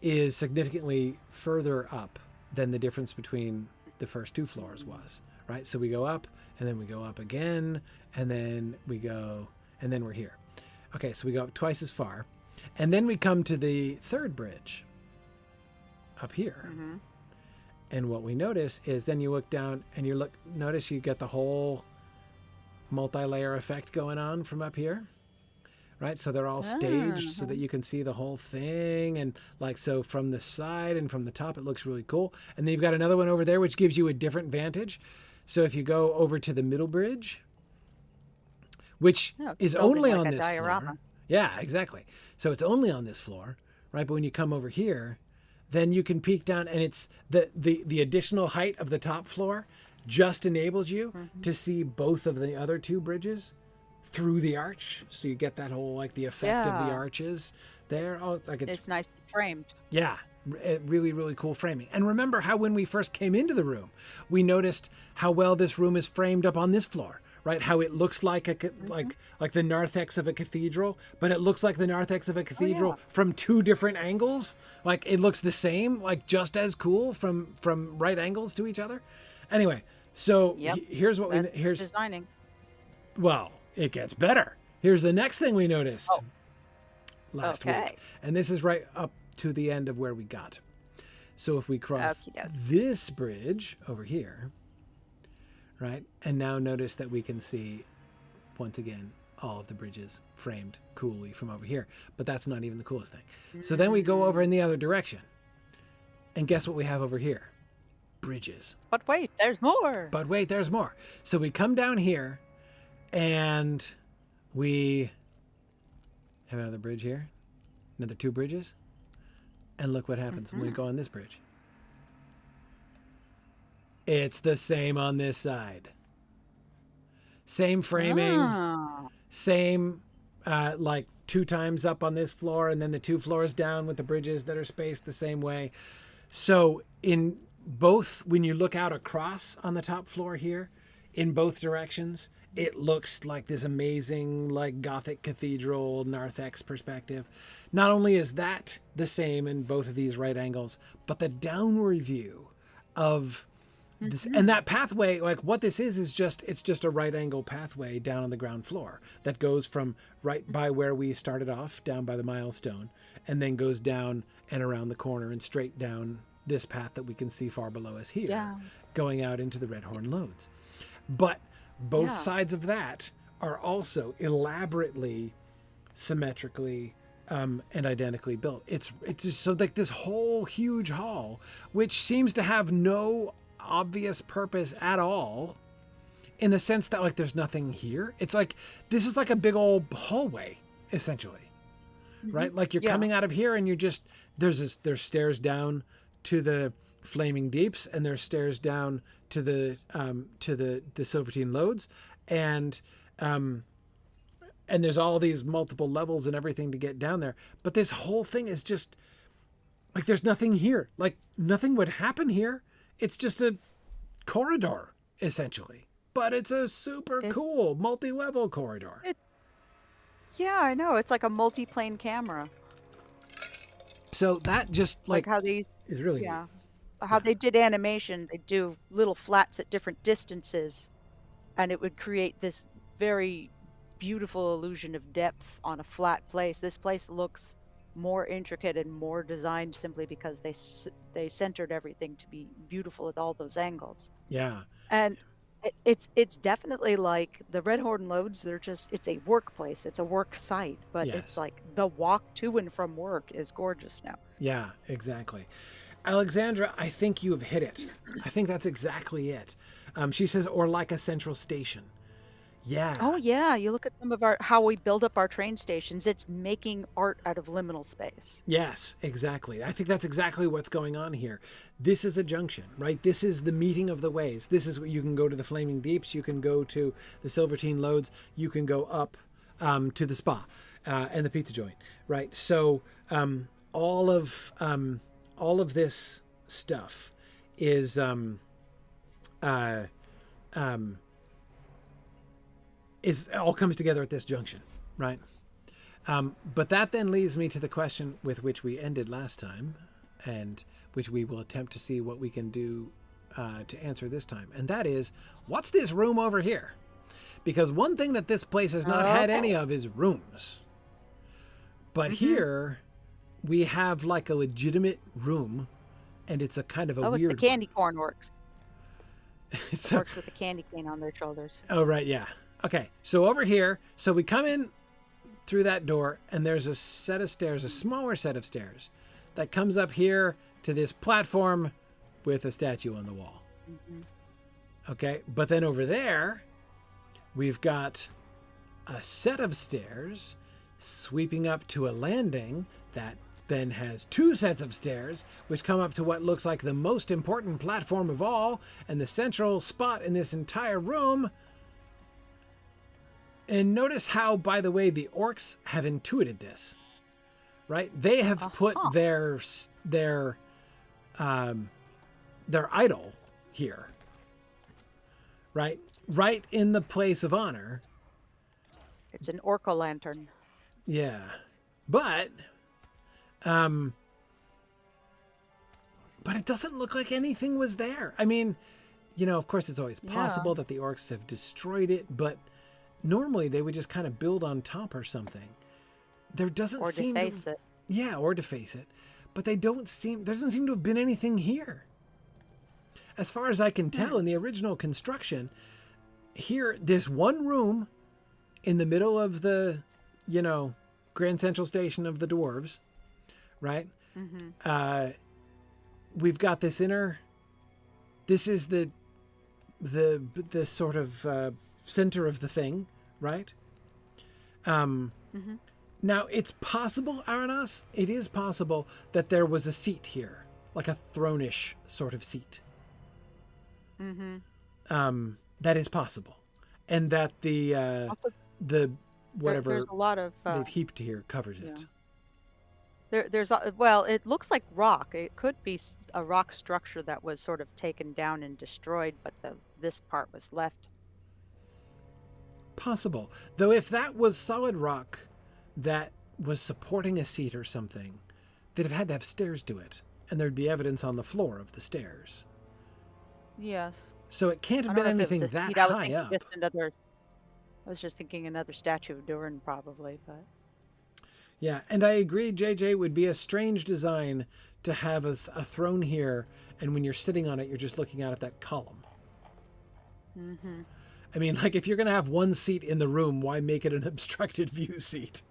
is significantly further up than the difference between the first 2 floors was, right? So we go up and then we go up again and then we go and then we're here. Okay, so we go up twice as far. And then we come to the third bridge up here. Mhm. And what we notice is then you look down and notice you get the whole multi-layer effect going on from up here. Right, so they're all staged so that Uh-huh. you can see the whole thing, and like so from the side and from the top, it looks really cool. And then you've got another one over there which gives you a different vantage. So if you go over to the middle bridge, which Oh, is building only like on a this diorama. floor, yeah, exactly. So it's only on this floor, right? But when you come over here, then you can peek down, and it's the additional height of the top floor just enables you Mhm. to see both of the other 2 bridges through the arch, so you get that whole like the effect of the Yeah, arches it's there. Oh, like it's nicely framed. yeah, really cool framing. And remember how when we first came into the room, we noticed how well this room is framed up on this floor, right? How it looks like Mhm. like the narthex of a cathedral, but it looks like the narthex of a Oh yeah. cathedral from 2 different angles. Like it looks the same, like just as cool from right angles to each other. Anyway, so Yep. here's what we That's here's designing. well, it gets better. Here's the next thing we noticed Oh, last week. okay. And this is right up to the end of where we got. So if we cross Okie doke. this bridge over here, right? And now notice that we can see, once again, all of the bridges framed coolly from over here. But that's not even the coolest thing. So then we go over in the other direction. And guess what we have over here? Bridges. But wait, there's more. But wait, there's more. So we come down here and we have another bridge here. Another 2 bridges. And look what happens when we go on this bridge. It's the same on this side. Same framing. Ah. Same, like 2 times up on this floor and then the 2 floors down with the bridges that are spaced the same way. So in both, when you look out across on the top floor here, in both directions, it looks like this amazing, like Gothic cathedral narthex perspective. Not only is that the same in both of these right angles, but the downward view of this, and that pathway, like what this is just, it's just a right angle pathway down on the ground floor that goes from right by where we started off, down by the milestone, and then goes down and around the corner and straight down this path that we can see far below us here, going out into the Red Horn Lodes. But both sides of that are also elaborately, symmetrically, and identically built. It's just so like this whole huge hall, which seems to have no obvious purpose at all, in the sense that like there's nothing here. It's like this is like a big old hallway, essentially, right? Like you're coming out of here and you're just there's stairs down to the Flaming Deeps, and there's stairs down to the Silvertine Lodes, and there's all these multiple levels and everything to get down there. But this whole thing is just like there's nothing here. Like nothing would happen here. It's just a corridor essentially, but it's a super cool multi-level corridor. Yeah, I know. It's like a multi-plane camera. So that just like how they is really neat. How they did animation, they do little flats at different distances, and it would create this very beautiful illusion of depth on a flat place. This place looks more intricate and more designed simply because they centered everything to be beautiful at all those angles. Yeah. And it's definitely like the Red Horn Lodes, it's a workplace, it's a work site, but it's like the walk to and from work is gorgeous now. Yeah, exactly. Alexandra, I think you have hit it. I think that's exactly it. She says, or like a central station. Yeah. Oh yeah, you look at some of how we build up our train stations, it's making art out of liminal space. Yes, exactly. I think that's exactly what's going on here. This is a junction, right? This is the meeting of the ways. This is where you can go to the Flaming Deeps, you can go to the Silvertine Lodes, you can go up to the spa and the pizza joint, right? So all of this stuff is all comes together at this junction, right? But that then leads me to the question with which we ended last time, and which we will attempt to see what we can do to answer this time. And that is, what's this room over here? Because one thing that this place has not had any of is rooms. But here we have like a legitimate room, and it's a kind of a weird it's the candy corn works. It works with the candy cane on their shoulders. Oh, right, yeah. Okay, so over here, so we come in through that door, and there's a set of stairs, a smaller set of stairs, that comes up here to this platform with a statue on the wall. Okay, but then over there, we've got a set of stairs sweeping up to a landing that then has 2 sets of stairs, which come up to what looks like the most important platform of all, and the central spot in this entire room. And notice how, by the way, the orcs have intuited this, right? They have put their idol here, right? Right in the place of honor. It's an orca lantern. Yeah, but it doesn't look like anything was there. I mean, you know, of course, it's always possible that the orcs have destroyed it, but normally they would just kind of build on top or something. There doesn't Or seem to, deface it. yeah, or deface it, but there doesn't seem to have been anything here. As far as I can tell, Hmm. in the original construction, here, this one room in the middle of the, Grand Central Station of the dwarves, right? Mm-hmm. We've got this inner. This is the sort of center of the thing, right? Mm-hmm. Now it's possible, Aranas. It is possible that there was a seat here, like a throne-ish sort of seat. Mm-hmm. That is possible, and that Also, the whatever there's a lot of they've heaped here covers yeah. it. Well, it looks like rock. It could be a rock structure that was sort of taken down and destroyed, but this part was left. Possible, though. If that was solid rock that was supporting a seat or something, they'd have had to have stairs to it, and there'd be evidence on the floor of the stairs. Yes. So it can't I have don't been know if it was anything a that seat. I was high thinking up. just another. I was just thinking another statue of Durin, probably, but. Yeah, and I agree, JJ, it would be a strange design to have a throne here, and when you're sitting on it, you're just looking out at that column. Mm-hmm. I mean, like, if you're going to have one seat in the room, why make it an obstructed view seat?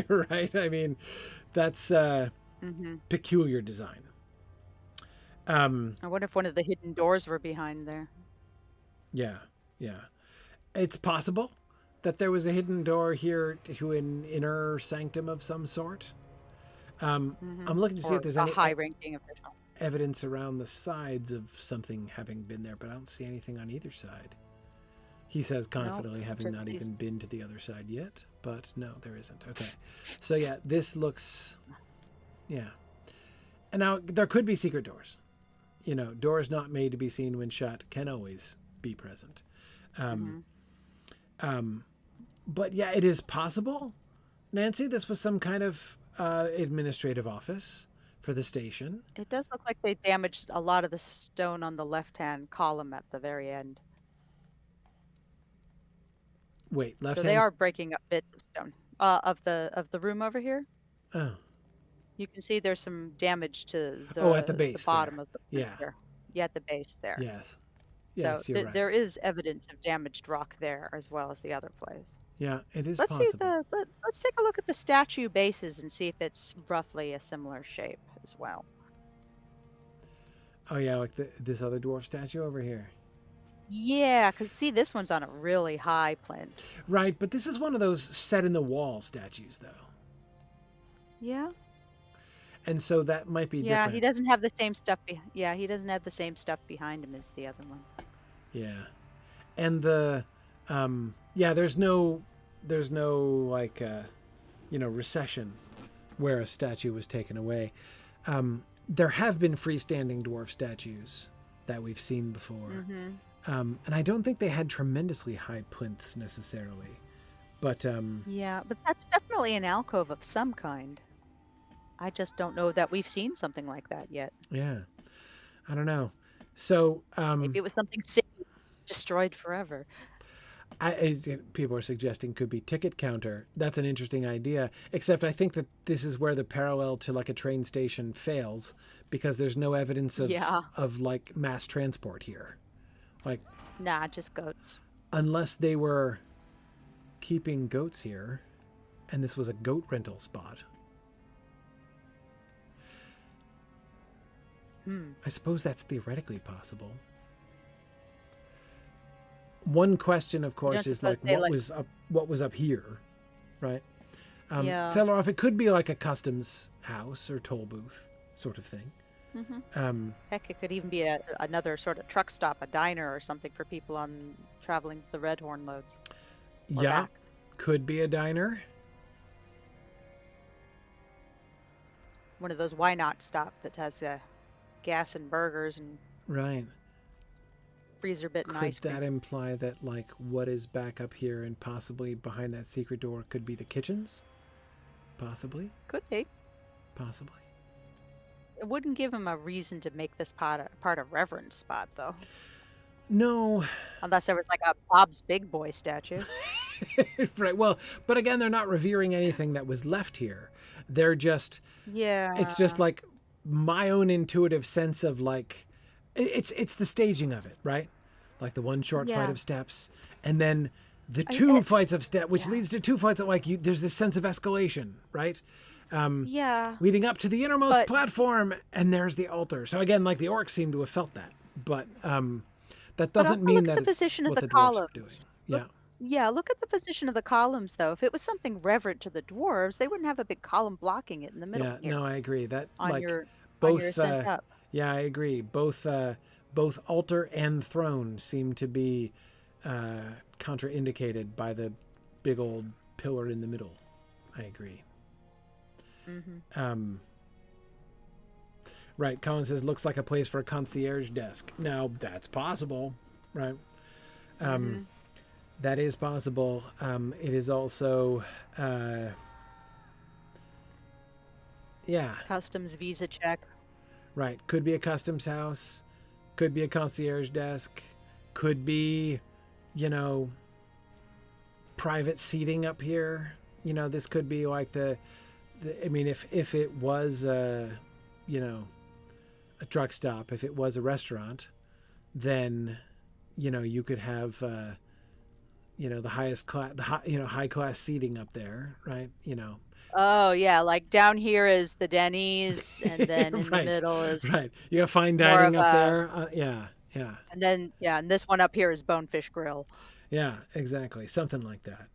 Right? I mean, that's Mm-hmm. peculiar design. I wonder if one of the hidden doors were behind there. Yeah, yeah. It's possible that there was a hidden door here to an inner sanctum of some sort. Mm-hmm. I'm looking to see Or if there's a any high-ranking official. evidence around the sides of something having been there, but I don't see anything on either side. He says confidently, Nope, having just not these. even been to the other side yet, but no, there isn't. Okay. So yeah, this looks, yeah. And now there could be secret doors. Doors not made to be seen when shut can always be present. Mm-hmm. But yeah, it is possible, Nancy, this was some kind of administrative office for the station. It does look like they damaged a lot of the stone on the left-hand column at the very end. Wait, left So they hand. are breaking up bits of stone. Of the room over here, Oh, you can see there's some damage to at the the base bottom there. of the plinth Yeah. there. Yeah, at the base there. Yes. So Yes, you're right. there is evidence of damaged rock there as well as the other place. Yeah, it is Let's see possible. let's take a look at the statue bases and see if it's roughly a similar shape as well. Oh yeah, like this other dwarf statue over here. Yeah, because see, this one's on a really high plinth. Right, but this is one of those set in the wall statues, though. Yeah. And so that might be Yeah, different. he doesn't have the same stuff. He doesn't have the same stuff behind him as the other one. Yeah. And the there's no like recession where a statue was taken away. There have been freestanding dwarf statues that we've seen before. Mm-hmm. And I don't think they had tremendously high plinths necessarily. But Yeah, but that's definitely an alcove of some kind. I just don't know that we've seen something like that yet. yeah, I don't know. So Maybe it was something destroyed forever. people are suggesting could be ticket counter. That's an interesting idea. Except I think that this is where the parallel to like a train station fails because there's no evidence of like mass transport here. Like, Nah, just goats. unless they were keeping goats here and this was a goat rental spot. I suppose that's theoretically possible. One question, of course, is like what was up here, right? Yeah. Fedorov, it could be like a customs house or toll booth sort of thing. Mm-hmm. Heck, it could even be another sort of truck stop, a diner or something for people on traveling the Red Horn loads. Or Yeah, back. could be a diner. One of those why not stop that has gas and burgers and Right. freezer bit and Could ice cream. that imply that like what is back up here and possibly behind that secret door could be the kitchens? Possibly. Could be. Possibly. It wouldn't give him a reason to make this part a reverence spot, though. No. Unless there was like a Bob's Big Boy statue. Right. Well, but again, they're not revering anything that was left here. They're just, it's just Yeah. like my own intuitive sense of like, it's the staging of it, right? Like the one short flight Yeah. of steps, and then the I, two flights of step, which yeah. leads to two flights of like you. There's this sense of escalation, right? Yeah. Leading up to the innermost But platform, and there's the altar. So again, like the orcs seem to have felt that, but that doesn't also mean look at that the it's position of what the the dwarves are doing. columns. Yeah. Look at the position of the columns, though. If it was something reverent to the dwarves, they wouldn't have a big column blocking it in the middle Yeah, here no, I agree. That on like your both ascent up. yeah, I agree. Both altar and throne seem to be contraindicated by the big old pillar in the middle. I agree. Mm-hmm. Right, Colin says looks like a place for a concierge desk. Now that's possible, right? Mm-hmm. That is possible. It is also yeah, Customs visa check. right. Could be a customs house, could be a concierge desk, could be, you know, private seating up here. You know, this could be like the I mean, if it was you know, a truck stop, if it was a restaurant, then you know you could have you know the highest class, high class seating up there, right? You know, Oh yeah, like down here is the Denny's, and then in the right, middle is right. You got fine more dining of up a, there. Yeah, yeah, and then yeah, and this one up here is Bonefish Grill. yeah. Exactly, something like that.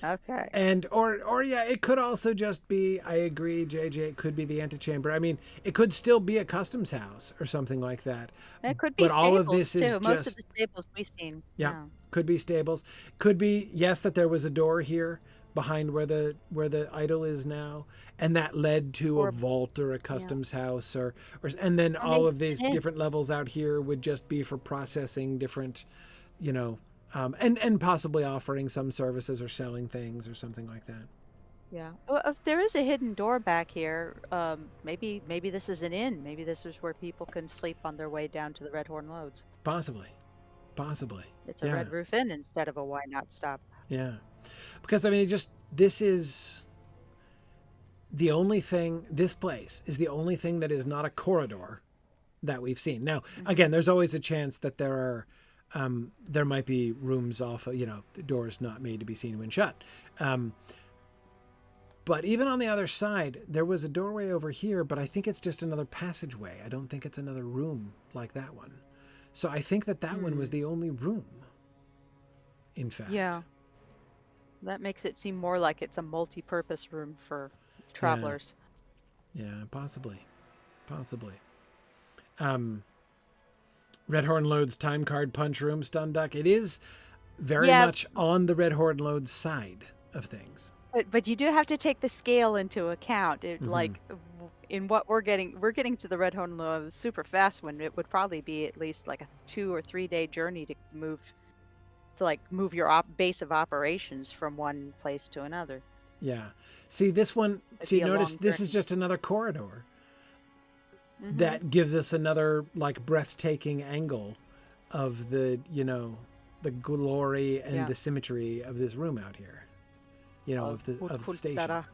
Okay. And or yeah, it could also just be. I agree, JJ. It could be the antechamber. I mean, it could still be a customs house or something like that. It could be But all of stables this is too. Most of just the stables we've seen. yeah. Yeah. Could be stables. Could be yes that there was a door here behind where the idol is now, and that led to a Or vault or a yeah. customs house or and then Or all maybe of these an inn. different levels out here would just be for processing different, you know, and possibly offering some services or selling things or something like that. Yeah. Well, if there is a hidden door back here, maybe this is an inn. Maybe this is where people can sleep on their way down to the Red Horn Loads. Possibly, possibly. It's a Yeah, Red Roof Inn instead of a Why Not Stop. yeah. Because I mean, it just this is the only thing. This place is the only thing that is not a corridor that we've seen. Now, Hmm. again, there's always a chance that there might be rooms off, you know, the doors not made to be seen when shut. But even on the other side, there was a doorway over here, but I think it's just another passageway. I don't think it's another room like that one. So I think that one was the only room, in fact. Yeah. That makes it seem more like it's a multi-purpose room for Yeah. travelers. Yeah, possibly. Possibly. Red Horn Load's time card punch room, Stun Duck. It is very Yeah, much on the Red Horn Load side of things. but you do have to take the scale into account. It Hmm. like in what we're getting to the Red Horn Low super fast when it would probably be at least like a 2 or 3 day journey to move your base of operations from one place to another. Yeah. See, this one, It'd see, be a notice long this is journey. just another corridor Hmm. that gives us another like breathtaking angle of the, you know, the glory and Yeah. the symmetry of this room out here, you know, Of of the station. Utkultara.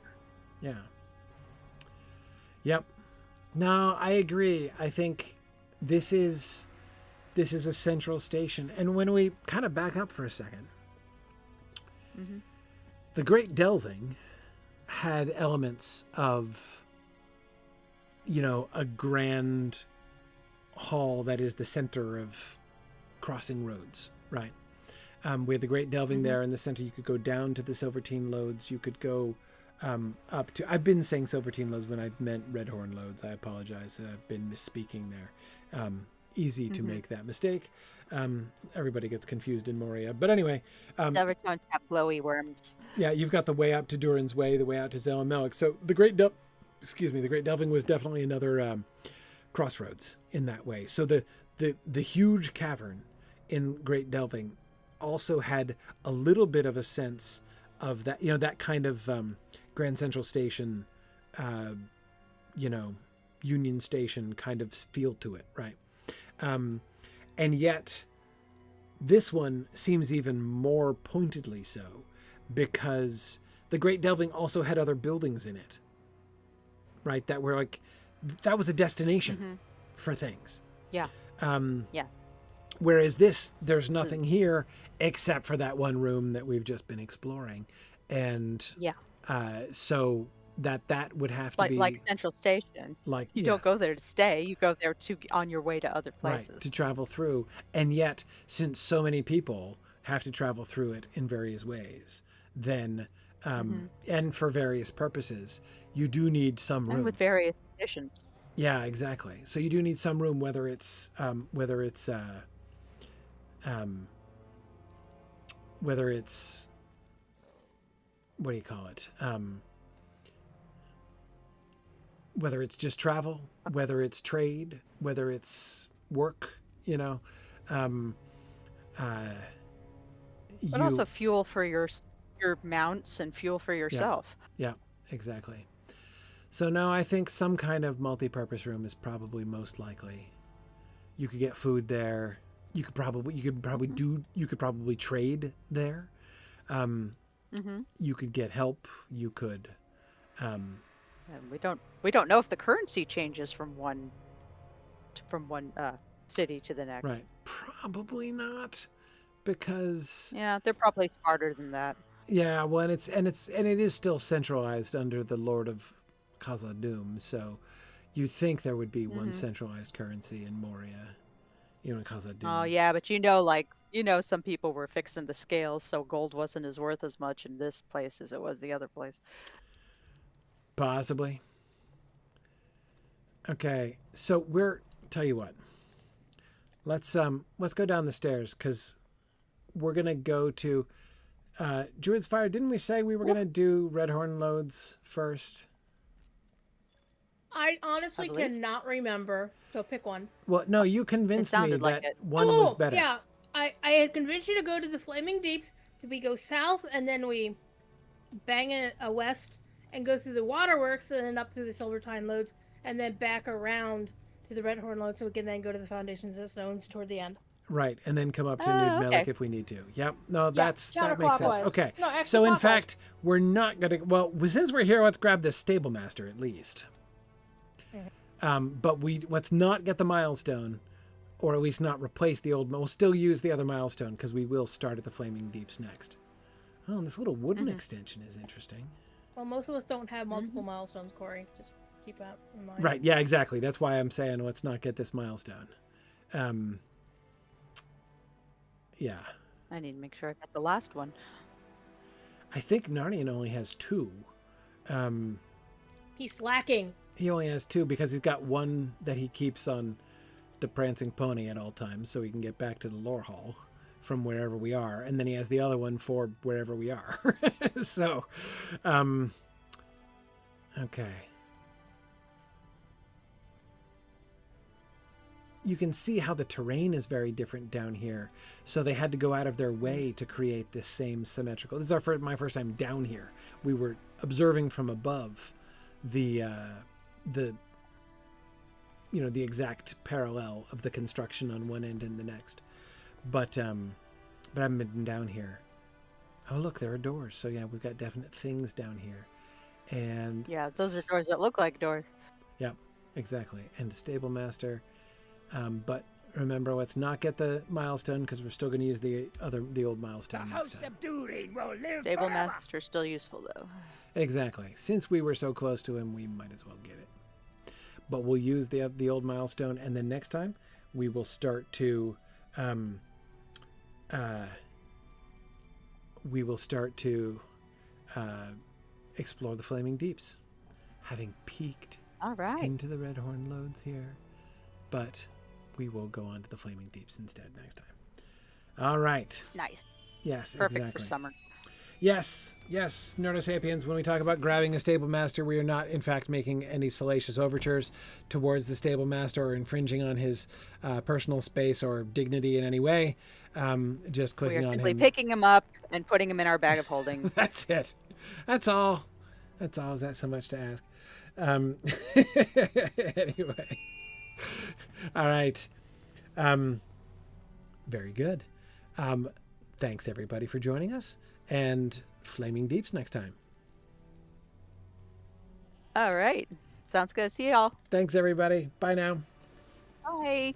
Yeah. Yep. No, I agree. I think this is a central station. And when we kind of back up for a second, Hmm. the Great Delving had elements of, you know, a grand hall that is the center of crossing roads, right? We had the Great Delving Hmm. there in the center. You could go down to the Silvertine Loads. You could go up to. I've been saying Silvertine Loads when I meant Red Horn Loads. I apologize. I've been misspeaking there. Easy to Hmm. make that mistake. Everybody gets confused in Moria. But anyway, Silvertones have glowy worms. yeah, you've got the way up to Durin's Way, the way out to Zelamelech. So the the Great Delving was definitely another crossroads in that way. So the huge cavern in Great Delving also had a little bit of a sense of that, you know, that kind of Grand Central Station, you know, Union Station kind of feel to it, right? And yet This one seems even more pointedly so, because the Great Delving also had other buildings in it, right? That were like, that was a destination for things. Yeah. Um, Yeah. Whereas this, there's nothing here except for that one room that we've just been exploring. And Yeah. so that would have to Like be Central Station. like, You yeah, don't go there to stay. You go there on your way to other right, places. to travel through. And yet, since so many people have to travel through it in various ways, then, and for various purposes, you do need some And room. with various conditions. Yeah, exactly. So you do need some room, whether it's what do you call it? Whether it's just travel, whether it's trade, whether it's work, you know, But also fuel for your mounts and fuel for yeah, yourself. yeah, exactly. So now I think some kind of multi-purpose room is probably most likely. You could get food there. You could probably trade there. You could get help. You could. And we don't know if the currency changes from one city to the next. Right. Probably not, because Yeah, they're probably smarter than that. yeah, well, and it is still centralized under the Lord of Khazad-dûm, so you'd think there would be one centralized currency in Moria, in Oh Khazad-dûm. yeah, but some people were fixing the scales so gold wasn't as worth as much in this place as it was the other place. Possibly. Okay, so tell you what. Let's go down the stairs, because we're gonna go to Druid's Fire. Didn't we say we were gonna do Red Horn loads first? I honestly believe so. cannot remember. So pick one. Well, no, you convinced me sounded like that it. one was better. Yeah. I had convinced you to go to the Flaming Deeps, we go south, and then we bang it west and go through the waterworks, and then up through the Silvertine loads, and then back around to the Red Horn loads, so we can then go to the Foundations of Stones toward the end. Right, and then come up to Nid Melik okay. if we need to. Yep. No, that makes sense. counterclockwise. Okay. No, So in counterclockwise. fact, we're not gonna. Well, since we're here, let's grab this Stable Master at least. But let's not get the milestone, or at least not replace the old. We'll still use the other milestone, because we will start at the Flaming Deeps next. Oh, and this little wooden extension is interesting. Well, most of us don't have multiple milestones, Corey. Just keep that in mind. Right. Yeah. Exactly. That's why I'm saying let's not get this milestone. Yeah. I need to make sure I got the last one. I think Narnian only has 2. He's slacking. He only has 2 because he's got one that he keeps on the Prancing Pony at all times, so he can get back to the Lore Hall from wherever we are, and then he has the other one for wherever we are. So, okay. You can see how the terrain is very different down here. So they had to go out of their way to create this same symmetrical. This is my first time down here. We were observing from above the exact parallel of the construction on one end and the next. But I haven't been down here. Oh, look, there are doors. So yeah, we've got definite things down here. And Yeah, those are doors that look like doors. yeah, exactly. And the Stable Master. But remember, let's not get the milestone, because we're still going to use the old milestone next time. Stable Master's still useful though. Exactly. Since we were so close to him, we might as well get it. But we'll use the old milestone, and then next time we will start to explore the Flaming Deeps, having peeked All right. into the Red Horn loads here. But we will go on to the Flaming Deeps instead next time. All right. Nice. Yes, Perfect exactly. for summer. Yes, Nerdosapiens, when we talk about grabbing a Stable Master, we are not, in fact, making any salacious overtures towards the Stable Master or infringing on his personal space or dignity in any way. Just We clicking are on simply him. picking him up and putting him in our bag of holding. That's it. That's all. That's all. Is that so much to ask? Anyway. All right. Very good. Thanks everybody for joining us, and Flaming Deeps next time. All right. Sounds good. See y'all. Thanks everybody. Bye now. Bye.